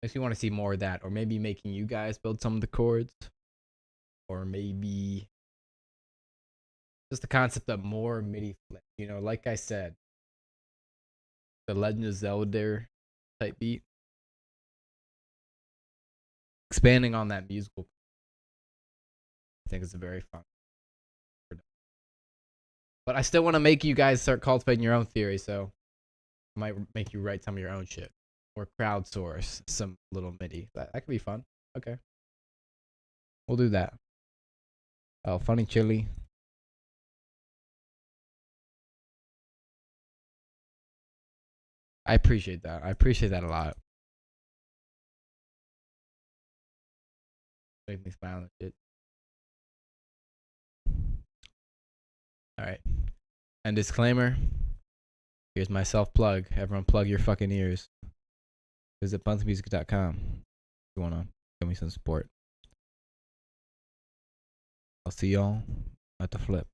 makes me want to see more of that, or maybe making you guys build some of the chords, or maybe just the concept of more MIDI flip. You know, like I said, the Legend of Zelda type beat. Expanding on that musical, I think it's a very fun. But I still want to make you guys start cultivating your own theory, so I might make you write some of your own shit. Or crowdsource some little MIDI. That could be fun. Okay. We'll do that. Oh, Funny Chili. I appreciate that. I appreciate that a lot. Make me smile and shit. Alright. And disclaimer. Here's my self-plug. Everyone plug your fucking ears. Visit buntingmusic.com if you want to give me some support. I'll see y'all at the flip.